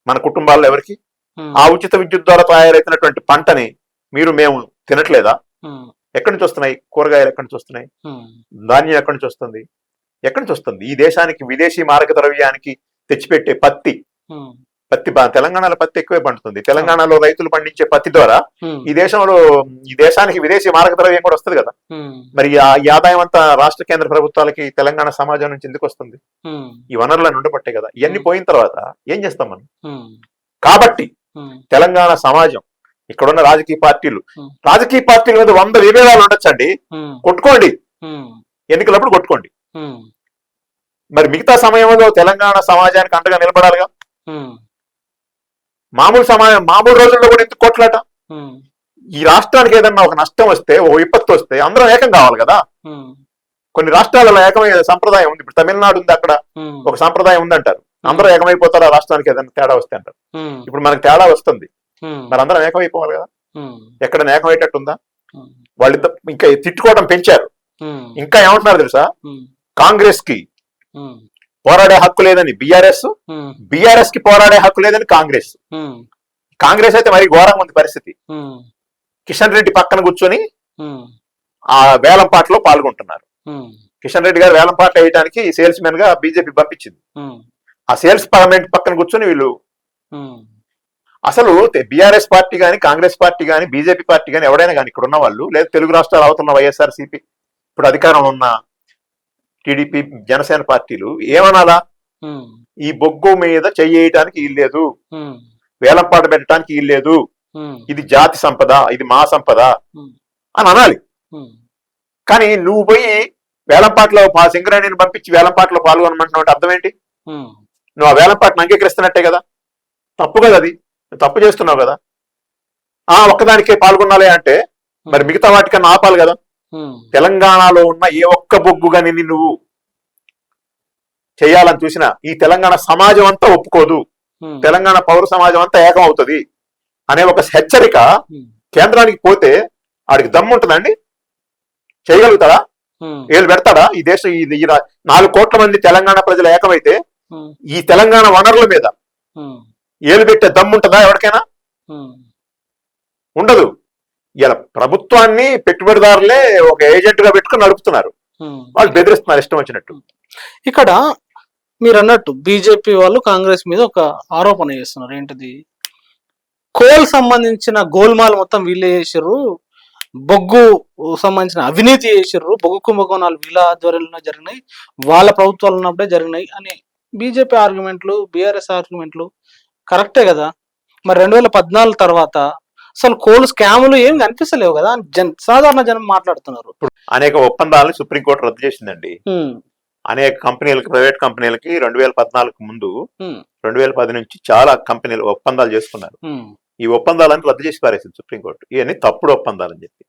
మన కుటుంబాల్లో ఎవరికి ఉమ్, ఆ ఉచిత విద్యుత్ ద్వారా తయారైతున్నటువంటి పంటని మేము తినట్లేదా? ఉమ్, ఎక్కడి నుంచి వస్తున్నాయి కూరగాయలు? ఎక్కడి నుంచి వస్తున్నాయి? ఉమ్, ధాన్యం ఎక్కడి నుంచి వస్తుంది? ఎక్కడి నుంచి వస్తుంది? ఈ దేశానికి విదేశీ మారక ద్రవ్యానికి తెచ్చిపెట్టే పత్తి తెలంగాణలో పత్తి ఎక్కువే పండుతుంది. తెలంగాణలో రైతులు పండించే పత్తి ద్వారా ఈ దేశానికి విదేశీ మారక ద్రవ్యం కూడా వస్తుంది కదా. మరి ఈ ఆదాయం అంతా రాష్ట్ర కేంద్ర ప్రభుత్వాలకి తెలంగాణ సమాజం నుంచి ఎందుకు వస్తుంది? ఈ వనరులను ఉండబట్టే కదా. ఇవన్నీ పోయిన తర్వాత ఏం చేస్తాం మనం? కాబట్టి తెలంగాణ సమాజం, ఇక్కడున్న రాజకీయ పార్టీల మీద 100 విభేదాలు ఉండొచ్చండి, కొట్టుకోండి, ఎన్నికలప్పుడు కొట్టుకోండి. మరి మిగతా సమయంలో తెలంగాణ సమాజానికి అండగా నిలబడాలిగా. మామూలు రోజుల్లో కూడా ఎందుకు కొట్లాట? ఈ రాష్ట్రానికి ఏదన్నా ఒక నష్టం వస్తే, ఒక విపత్తు వస్తే అందరం ఏకం కావాలి కదా. కొన్ని రాష్ట్రాలలో ఏకమయ్యే సంప్రదాయం ఉంది. ఇప్పుడు తమిళనాడు ఉంది, అక్కడ ఒక సంప్రదాయం ఉందంటారు. అందరూ ఏకమైపోతారు ఆ రాష్ట్రానికి ఏదైనా తేడా వస్తే అంటారు. ఇప్పుడు మనకు తేడా వస్తుంది, మరి అందరం ఏకమైపోవాలి కదా. ఎక్కడ ఏకమయ్యేటట్టుందా? వాళ్ళిద్దరు ఇంకా తిట్టుకోవడం పెంచారు. ఇంకా ఏమంటున్నారు తెలుసా? కాంగ్రెస్ కి పోరాడే హక్కు లేదని బిఆర్ఎస్ కి పోరాడే హక్కు లేదని కాంగ్రెస్ అయితే మరి ఘోరంగా ఉంది పరిస్థితి. కిషన్ రెడ్డి పక్కన కూర్చొని ఆ వేలంపాటలో పాల్గొంటున్నారు. కిషన్ రెడ్డి గారు వేలంపాట వేయడానికి సేల్స్ మెన్ గా బీజేపీ పంపించింది. ఆ సేల్స్ పార్లమెంట్ పక్కన కూర్చొని వీళ్ళు అసలు బీఆర్ఎస్ పార్టీ గాని, కాంగ్రెస్ పార్టీ గాని, బీజేపీ పార్టీ గాని, ఎవడైనా కానీ ఇక్కడ ఉన్న వాళ్ళు, లేదా తెలుగు రాష్ట్రాలు అవుతున్న వైఎస్ఆర్సీపీ, ఇప్పుడు అధికారంలో ఉన్న టీడీపీ, జనసేన పార్టీలు ఏమనాలా? ఈ బొగ్గు మీద చెయ్యటానికి వీల్లేదు, వేలంపాట పెట్టడానికి వీల్లేదు, ఇది జాతి సంపద, ఇది మా సంపద అని అనాలి. కానీ నువ్వు పోయి వేలంపాటలో సింగరేణిని పంపించి వేలంపాటలో పాల్గొనమంటున్నావు, అర్థం ఏంటి? నువ్వు ఆ వేలంపాటను అంగీకరిస్తున్నట్టే కదా. తప్పు కదా, అది తప్పు చేస్తున్నావు కదా. ఒక్కదానికే పాల్గొనాలి అంటే మరి మిగతా వాటికన్నా ఆపాలి కదా. తెలంగాణలో ఉన్న ఏ ఒక్క బొగ్గు గాని నువ్వు చేయాలని చూసినా ఈ తెలంగాణ సమాజం అంతా ఒప్పుకోదు, తెలంగాణ పౌర సమాజం అంతా ఏకం అవుతుంది అనే ఒక హెచ్చరిక కేంద్రానికి పోతే ఆడికి దమ్ము ఉంటుందండి? చేయగలుగుతాడా? ఏళ్ళు పెడతాడా? ఈ దేశం ఈ 4 కోట్ల మంది తెలంగాణ ప్రజలు ఏకమైతే ఈ తెలంగాణ వనరుల మీద ఏలు పెట్టే దమ్ము ఉంటుందా ఎవరికైనా? ఉండదు. ఇలా ప్రభుత్వాన్ని పెట్టుబడిదారులే ఒక ఏజెంట్ గా పెట్టుకుని నడుపుతున్నారు. వాళ్ళు బెదిరిస్తున్నారు ఇష్టం వచ్చినట్టు. ఇక్కడ మీరు అన్నట్టు బీజేపీ వాళ్ళు కాంగ్రెస్ మీద ఒక ఆరోపణ చేస్తున్నారు. ఏంటిది? కోల్ సంబంధించిన గోల్మాల్ మొత్తం వీళ్ళే చేసారు, బొగ్గు సంబంధించిన అవినీతి చేసారు, బొగ్గు కుంభకోణాలు వీళ్ళ ఆధ్వర్యంలో జరిగినాయి, వాళ్ళ ప్రభుత్వాలు ఉన్నప్పుడే జరిగినాయి అని బీజేపీ ఆర్గ్యుమెంట్లు, బీఆర్ఎస్ ఆర్గ్యుమెంట్లు కరెక్టే కదా. మరి 2014 తర్వాత అసలు కోల్ స్కాములు ఏం కనిపిస్తలేవు కదా, సాధారణ జనం మాట్లాడుతున్నారు. అనేక ఒప్పందాలను సుప్రీంకోర్టు రద్దు చేసిందండి. అనేక కంపెనీలకి, ప్రైవేట్ కంపెనీలకి 2014 ముందు 2010 నుంచి చాలా కంపెనీలు ఒప్పందాలు చేసుకున్నారు. ఈ ఒప్పందాలను రద్దు చేసి పారేసింది సుప్రీంకోర్టు. ఇవన్నీ తప్పుడు ఒప్పందాలని చెప్పి.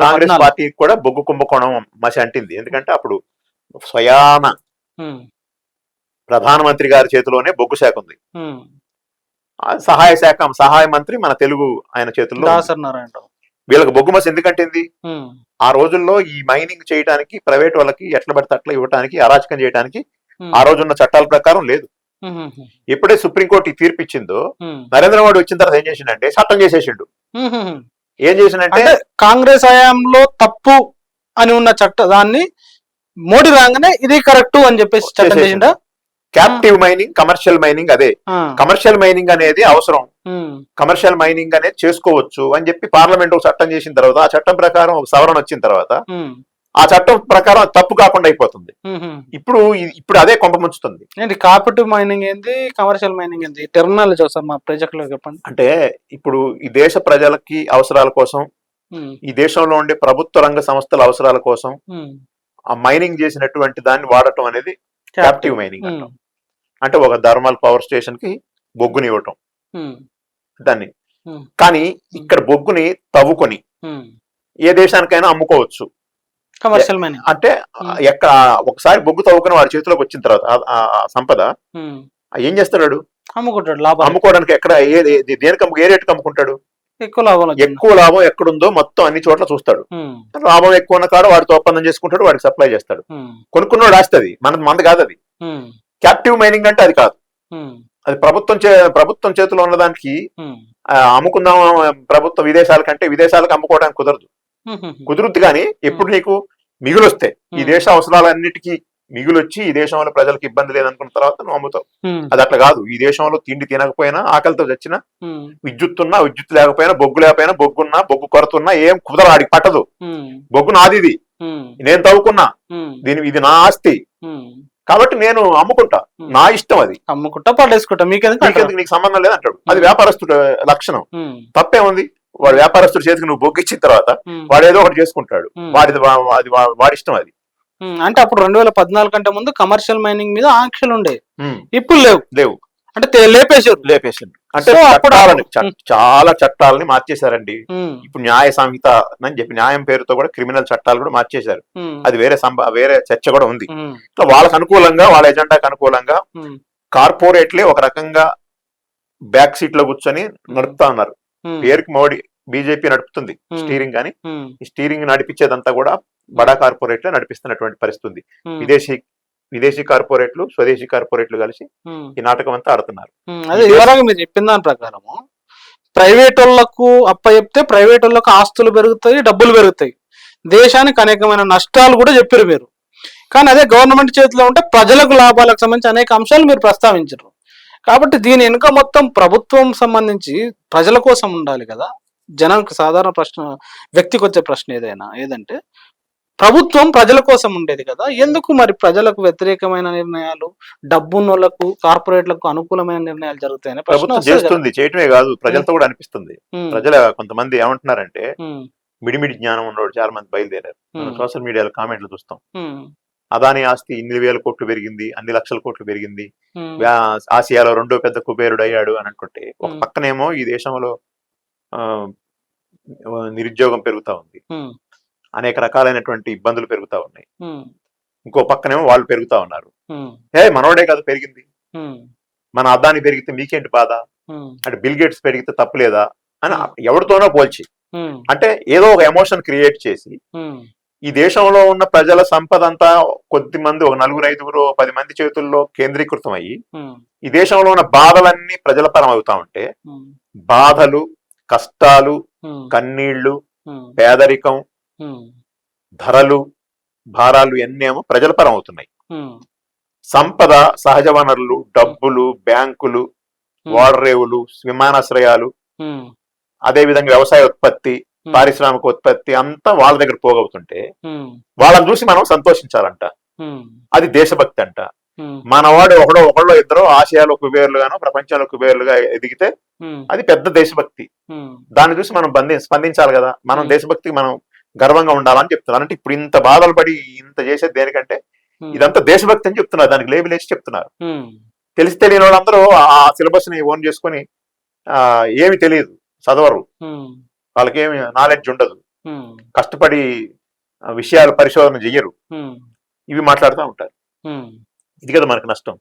కాంగ్రెస్ పార్టీకి కూడా బొగ్గు కుంభకోణం మసి అంటింది. ఎందుకంటే అప్పుడు స్వయాన ప్రధానమంత్రి గారి చేతిలోనే బొగ్గు శాఖ ఉంది, సహాయ మంత్రి మన తెలుగు ఆయన చేతుల్లో. వీళ్ళకి బొగ్గు మసి ఎందుకంటేంది? ఆ రోజుల్లో ఈ మైనింగ్ చేయడానికి ప్రైవేట్ వాళ్ళకి ఎట్లా పడితే అట్లా ఇవ్వడానికి, అరాచకం చేయడానికి ఆ రోజున్న చట్టాల ప్రకారం లేదు. ఎప్పుడే సుప్రీంకోర్టు తీర్పు ఇచ్చిందో నరేంద్ర మోడీ వచ్చిన తర్వాత ఏం చేసిండంటే చట్టం చేసేసిండు. ఏం చేసిండంటే కాంగ్రెస్ హయాంలో తప్పు అని ఉన్న దాన్ని మోడీ రాగానే ఇది కరెక్ట్ అని చెప్పేసి చట్టం చేసిండా. క్యాప్టివ్ మైనింగ్, కమర్షియల్ మైనింగ్, అదే కమర్షియల్ మైనింగ్ అనేది అవసరం, కమర్షియల్ మైనింగ్ అనేది చేసుకోవచ్చు అని చెప్పి పార్లమెంట్ ఒక చట్టం చేసిన తర్వాత, ఆ చట్టం ప్రకారం ఒక సవరణ వచ్చిన తర్వాత ఆ చట్టం ప్రకారం తప్పు కాకుండా అయిపోతుంది. ఇప్పుడు అదే కొంప ముంచుతుంది. కాపరేటివ్ మైనింగ్ ఏంది, కమర్షియల్ మైనింగ్ ఏంది? టెర్మినాలజీ ఒకసారి మా ప్రజలకు చెప్పండి. అంటే ఇప్పుడు ఈ దేశ ప్రజలకి అవసరాల కోసం, ఈ దేశంలో ఉండే ప్రభుత్వ రంగ సంస్థల అవసరాల కోసం ఆ మైనింగ్ చేసినటువంటి దాన్ని వాడటం అనేది క్యాప్టివ్ మైనింగ్ అంటాం. అంటే ఒక థర్మల్ పవర్ స్టేషన్ కి బొగ్గుని ఇవ్వటం దాన్ని. కానీ ఇక్కడ బొగ్గుని తవ్వుకొని ఏ దేశానికైనా అమ్ముకోవచ్చు. కమర్షియల్ మైనింగ్ అంటే ఎక్కడ ఒకసారి బొగ్గు తవ్వుకుని వాడి చేతిలోకి వచ్చిన తర్వాత ఆ సంపద ఏం చేస్తాడు? అమ్ముకుంటాడు. అమ్ముకోవడానికి ఎక్కడ దేనికి ఏ రేటుకి అమ్ముకుంటాడు? ఎక్కువ లాభం ఎక్కడుందో మొత్తం అన్ని చోట్ల చూస్తాడు. లాభం ఎక్కువ ఉన్న కాడ వాడితో ఒప్పందం చేసుకుంటాడు, వాడికి సప్లై చేస్తాడు. కొనుక్కున్నాడు రాస్తుంది, మంది కాదు అది. క్యాప్టివ్ మైనింగ్ అంటే అది కాదు. అది ప్రభుత్వం చేతిలో ఉన్నదానికి అమ్ముకుందాం. ప్రభుత్వం విదేశాలకు అమ్ముకోవడానికి కుదరదు. కానీ ఎప్పుడు నీకు మిగులు వస్తే, ఈ దేశ అవసరాలన్నిటికీ మిగులు వచ్చి ఈ దేశంలో ప్రజలకు ఇబ్బంది లేదనుకున్న తర్వాత నువ్వు అమ్ముతావు. ఉమ్, అది అట్లా కాదు. ఈ దేశంలో తిండి తినకపోయినా, ఆకలితో చచ్చినా, ఉమ్, విద్యుత్ ఉన్నా, విద్యుత్ లేకపోయినా, బొగ్గు లేకపోయినా, బొగ్గున్నా, బొగ్గు కొరతున్నా ఏం కుదరాడికి పట్టదు. ఉమ్, బొగ్గు నాది, ఇది ఉమ్, నేను తవ్వుకున్నా, ఉమ్, ఇది నా ఆస్తి, ఉమ్, కాబట్టి నేను అమ్ముకుంటా, నా ఇష్టం, అది అమ్ముకుంటా పడేసుకుంటా, మీకెందుకు అంటారు? నీకెందుకు, నీకు సంబంధం లేదంటాడు. అది వ్యాపారస్తుడు లక్షణం. ఉమ్, తప్పే ఉంది. వాడు వ్యాపారస్తుడు చేతికి నువ్వు బొగ్గు ఇచ్చిన తర్వాత ఉమ్, వాడు ఏదో ఒకటి చేసుకుంటాడు. ఉమ్. అది వాడి ఇష్టం అది. అంటే అప్పుడు 2014 కంటే ముందు కమర్షియల్ మైనింగ్ మీద ఆంక్షలు ఉండే, ఉమ్. ఇప్పుడు లేవు. లేవు, లేపేశారు. లేపేసిండు. అంటే సో అప్పుడు చట్టాలని చాలా చట్టాలని మార్చేశారండి. ఉమ్, ఇప్పుడు న్యాయ సంహిత అని చెప్పి న్యాయం పేరుతో కూడా క్రిమినల్ చట్టాలు కూడా మార్చేశారు. ఉమ్, అది వేరే చర్చ కూడా ఉంది. ఉమ్, సో వాళ్ళకి అనుకూలంగా, వాళ్ళ ఎజెండాకి అనుకూలంగా ఉమ్, కార్పొరేట్లే ఒక రకంగా బ్యాక్ సీట్ లో కూర్చొని నడుపుతా ఉన్నారు. ఉమ్, పేరుకి మోడీ బీజేపీ నడుపుతుంది ఉమ్, స్టీరింగ్, కానీ ఉమ్, ఈ స్టీరింగ్ నడిపించేదంతా కూడా బడా కార్పొరేట్లే నడిపిస్తున్నటువంటి పరిస్థితి ఉంది. ఉమ్, విదేశీ కార్పొరేట్లు, స్వదేశీ కార్పొరేట్లు కలిసి ఉమ్. ఈ నాటకం అంతా ఆడుతున్నారు. అదే వివరంగా మీరు చెప్పిన దాని ప్రకారము ప్రైవేట్ వాళ్ళకు చెప్తే ప్రైవేట్ వాళ్ళకు ఆస్తులు పెరుగుతాయి, డబ్బులు పెరుగుతాయి, దేశానికి అనేకమైన నష్టాలు కూడా చెప్పారు మీరు. కానీ అదే గవర్నమెంట్ చేతిలో ఉంటే ప్రజలకు లాభాలకు సంబంధించి అనేక అంశాలు మీరు ప్రస్తావించారు. కాబట్టి దీని వెనుక మొత్తం ప్రభుత్వం సంబంధించి ప్రజల కోసం ఉండాలి కదా. జనానికి సాధారణ ప్రశ్న, వ్యక్తికి వచ్చే ప్రశ్న ఏదంటే ప్రభుత్వం ప్రజల కోసం ఉండేది కదా, ఎందుకు మరి ప్రజలకు వ్యతిరేకమైన నిర్ణయాలు, డబ్బున్నోళ్లకు, కార్పొరేట్లకు అనుకూలమైన నిర్ణయాలు జరుగుతాయని ప్రశ్న ప్రభుత్వం వస్తుంది కదా. చేస్తుంది, చేయటమే కాదు, ప్రజలతో కూడా అనిపిస్తుంది. ఉమ్, ప్రజల కొంతమంది ఏమంటున్నారంటే, ఉమ్, మిడిమిడి జ్ఞానం ఉన్నవాడు చాలా మంది బయలుదేరారు. మనం ఉమ్, సోషల్ మీడియాలో కామెంట్లు చూస్తాం. ఉమ్, అదాని ఆస్తి ఇన్ని వేల కోట్లు పెరిగింది, అన్ని లక్షల కోట్లు పెరిగింది, ఉమ్, ఆసియాలో 2వ పెద్ద కుబేరుడు అయ్యాడు అని అంటుంటే, ఒక ఉమ్, పక్కనేమో ఈ దేశంలో ఆ, నిరుద్యోగం పెరుగుతా ఉంది, ఉమ్, అనేక రకాలైనటువంటి ఇబ్బందులు పెరుగుతా ఉన్నాయి. ఉమ్, ఇంకో పక్కనేమో వాళ్ళు పెరుగుతా ఉన్నారు. ఉమ్, మనోడే కదా పెరిగింది, ఉమ్, మన అదాని పెరిగితే మీకేంటి బాధ, ఉమ్, అంటే బిల్ గేట్స్ పెరిగితే తప్పులేదా అని ఉమ్, ఎవరితోనో పోల్చి, ఉమ్, అంటే ఏదో ఒక ఎమోషన్ క్రియేట్ చేసి, ఉమ్, ఈ దేశంలో ఉన్న ప్రజల సంపద అంతా కొద్ది మంది, ఒక 4, 5, 10 మంది చేతుల్లో కేంద్రీకృతం అయ్యి, ఉమ్, ఈ దేశంలో ఉన్న బాధలన్నీ ప్రజల పరం అవుతా ఉంటే, ఉమ్, బాధలు, కష్టాలు, ఉమ్, కన్నీళ్లు, ఉమ్, పేదరికం, ఉమ్, ధరలు, భారాలు ఎన్నేమో ప్రజల పరం అవుతున్నాయి. ఉమ్, సంపద, సహజ వనరులు, డబ్బులు, బ్యాంకులు, ఓడరేవులు, విమానాశ్రయాలు, ఉమ్, అదేవిధంగా వ్యవసాయ ఉత్పత్తి, ఉమ్, పారిశ్రామిక ఉత్పత్తి అంతా వాళ్ళ దగ్గర పోగవుతుంటే ఉమ్, వాళ్ళని చూసి మనం సంతోషించాలంట. ఉమ్, అది దేశభక్తి అంట. ఉమ్, మనవాడు ఒకళ్ళో ఇద్దరు ఆసియాలో కుబేర్లుగానో ప్రపంచంలో కుబేర్లుగా ఎదిగితే ఉమ్, అది పెద్ద దేశభక్తి. ఉమ్, దాన్ని చూసి మనం స్పందించాలి కదా. మనం ఉమ్, దేశభక్తికి మనం గర్వంగా ఉండాలని చెప్తున్నారు. అంటే ఇప్పుడు ఇంత బాధలు పడి ఇంత చేసేది దేనికంటే ఉమ్, ఇదంతా దేశభక్తి అని చెప్తున్నారు, దానికి లేబుల్ వేసి చెప్తున్నారు. ఉమ్, తెలియని వాళ్ళందరూ ఆ సిలబస్ ని ఓన్ చేసుకొని ఏమి తెలియదు, చదవరు, ఉమ్, వాళ్ళకేమి నాలెడ్జ్ ఉండదు, ఉమ్, కష్టపడి విషయాలు పరిశోధన చెయ్యరు, ఉమ్, ఇవి మాట్లాడుతూ ఉంటారు. ఉమ్, ఇది కదా మనకు నష్టం.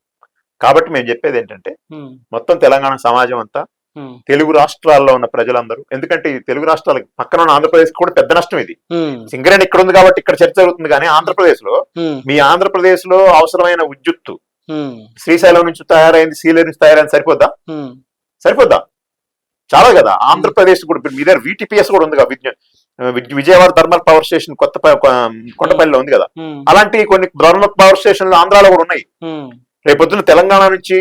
కాబట్టి మేము చెప్పేది ఏంటంటే, ఉమ్, మొత్తం తెలంగాణ సమాజం అంతా, ఉమ్, తెలుగు రాష్ట్రాల్లో ఉన్న ప్రజలందరూ, ఎందుకంటే ఈ తెలుగు రాష్ట్రాలకు పక్కన ఉన్న ఆంధ్రప్రదేశ్ కూడా పెద్ద నష్టం ఇది. ఉమ్, సింగరేణి ఇక్కడ ఉంది కాబట్టి ఇక్కడ చర్చ జరుగుతుంది, కానీ ఆంధ్రప్రదేశ్ లో, ఉమ్, మీ ఆంధ్రప్రదేశ్ లో అవసరమైన విద్యుత్తు ఉమ్, శ్రీశైలం నుంచి తయారైంది, సీలేరు నుంచి తయారైంది, సరిపోద్దా? ఉమ్, సరిపోద్దా? చాలా కదా. ఆంధ్రప్రదేశ్ కూడా మీ దగ్గర VTPS కూడా ఉంది కదా, విజయవాడ థర్మల్ పవర్ స్టేషన్ కొత్తపల్లిలో ఉంది కదా. ఉమ్, అలాంటి కొన్ని థర్మల్ పవర్ స్టేషన్లు ఆంధ్రాలో కూడా ఉన్నాయి. ఉమ్, రేపొద్దున తెలంగాణ నుంచి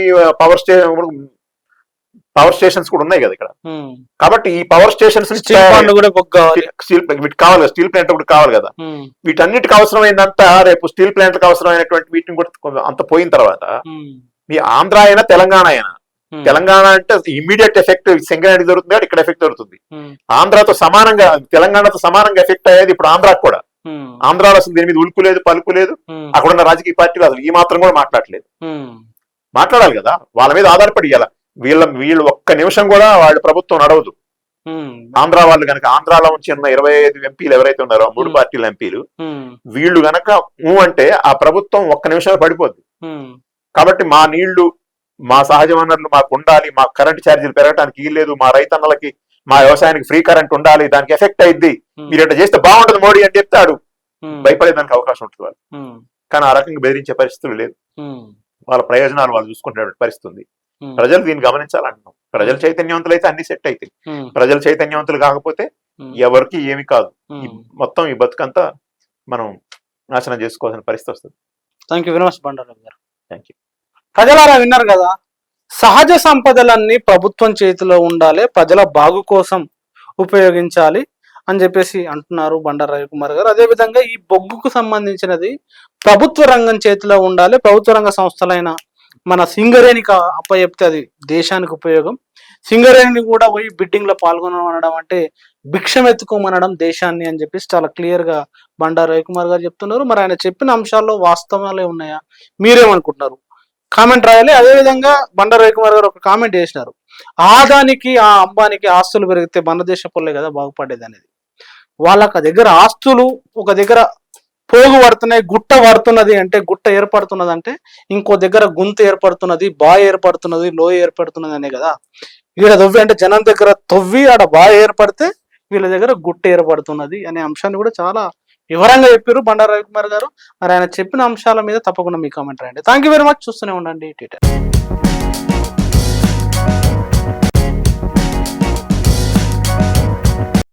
పవర్ స్టేషన్స్ కూడా ఉన్నాయి కదా ఇక్కడ. ఉమ్, కాబట్టి ఈ పవర్ స్టేషన్స్ స్టీల్ ప్లాంట్ కూడా బొగ్గు కావాలి. వీటికి కావాలి కదా, స్టీల్ ప్లాంట్ కూడా కావాలి కదా. ఉమ్, వీటన్నిటికి అవసరమైందంతా రేపు స్టీల్ ప్లాంట్లకు అవసరమైనటువంటి వీటిని కూడా అంత పోయిన తర్వాత ఉమ్, మీ ఆంధ్ర అయినా తెలంగాణ అయినా, ఉమ్, తెలంగాణ అంటే ఇమ్మీడియట్ ఎఫెక్ట్ సింగరేణికి దొరుకుతుంది కాబట్టి ఇక్కడ ఎఫెక్ట్ దొరుకుతుంది. ఉమ్, ఆంధ్రాతో సమానంగా, తెలంగాణతో సమానంగా ఎఫెక్ట్ అయ్యేది ఇప్పుడు ఆంధ్రాకు కూడా. ఉమ్, ఆంధ్రాలో అసలు దీని మీద ఉలుకు లేదు, పలుకు లేదు. ఉమ్, అక్కడ ఉన్న రాజకీయ పార్టీలు అసలు ఈ మాత్రం కూడా మాట్లాడలేదు. ఉమ్, మాట్లాడాలి కదా, వాళ్ళ మీద ఆధారపడి ఇవ్వాలి. వీళ్ళు ఒక్క నిమిషం కూడా వాళ్ళ ప్రభుత్వం నడవదు. ఉమ్, ఆంధ్ర వాళ్ళు గనక, ఆంధ్రాలో నుంచి ఉన్న 25 ఎంపీలు ఎవరైతే ఉన్నారో, 3 పార్టీల ఎంపీలు, ఉమ్, వీళ్ళు గనక అంటే ఆ ప్రభుత్వం ఒక్క నిమిషంలో పడిపోద్ది. ఉమ్, కాబట్టి మా నీళ్లు, మా సహజ వనరులు మాకు ఉండాలి, మా కరెంట్ ఛార్జీలు పెరగడానికి వీల్లేదు, మా రైతన్నలకి, మా వ్యవసాయానికి ఫ్రీ కరెంట్ ఉండాలి, దానికి ఎఫెక్ట్ అయింది, మీరు ఇట్లా చేస్తే బాగుంటుంది మోడీ అని చెప్తాడు. ఉమ్, భయపడేదానికి అవకాశం ఉంటుంది వాళ్ళు. ఉమ్, కానీ ఆ రకంగా బెదిరించే పరిస్థితులు లేదు. ఉమ్, వాళ్ళ ప్రయోజనాలు వాళ్ళు చూసుకునే పరిస్థితి ఉంది. ఉమ్, ప్రజలు దీన్ని గమనించాలంటున్నాం. ప్రజలు చైతన్యవంతులు అయితే అన్ని సెట్ అవుతాయి. ఉమ్, ప్రజలు చైతన్యవంతులు కాకపోతే ఉమ్, ఎవరికి ఏమి కాదు. ఉమ్. మొత్తం ఈ బతుకంతా మనం నాశనం చేసుకోవాల్సిన పరిస్థితి వస్తుంది. థ్యాంక్ యూ వెరీ మచ్ బండారావు గారు. Thank you. ప్రజలారా విన్నారు కదా, సహజ సంపదలన్నీ ప్రభుత్వం చేతిలో ఉండాలి, ప్రజల బాగు కోసం ఉపయోగించాలి అని చెప్పేసి అంటున్నారు బండారు రవికుమార్ గారు. అదేవిధంగా ఈ బొగ్గుకు సంబంధించినది ప్రభుత్వ రంగం చేతిలో ఉండాలి, ప్రభుత్వ రంగ సంస్థలైన మన సింగరేణికి అప్పచెప్తే అది దేశానికి ఉపయోగం. సింగరేణిని కూడా పోయి బిడ్డింగ్ లో పాల్గొనడం అంటే భిక్షం ఎత్తుకోమనడం దేశాన్ని అని చెప్పేసి చాలా క్లియర్ గా బండారు రవికుమార్ గారు చెప్తున్నారు. మరి ఆయన చెప్పిన అంశాల్లో వాస్తవాలే ఉన్నాయా, మీరేమనుకుంటున్నారు కామెంట్ రాయాలి. అదేవిధంగా బండారు రవికుమార్ గారు ఒక కామెంట్ చేసినారు, ఆదానికి ఆ అంబానికి ఆస్తులు పెరిగితే మన దేశ పొల్లే కదా బాగుపడేది అనేది. వాళ్ళకి దగ్గర ఆస్తులు ఒక దగ్గర పోగు పడుతున్నాయి, గుట్ట పడుతున్నది అంటే, గుట్ట ఏర్పడుతున్నది అంటే ఇంకో దగ్గర గుంత ఏర్పడుతున్నది, బాయ్ ఏర్పడుతున్నది, లోయ ఏర్పడుతున్నది అనే కదా. ఈడ తవ్వి అంటే జనం దగ్గర తవ్వి ఆడ బాయ్ ఏర్పడితే వీళ్ళ దగ్గర గుట్ట ఏర్పడుతున్నది అనే అంశాన్ని కూడా చాలా వివరంగా చెప్పారు బండారు రవికుమార్ గారు. మరి ఆయన చెప్పిన అంశాల మీద తప్పకుండా మీ కామెంట్ రాయండి. Thank you very much. చూస్తూనే ఉండండి టీటర్.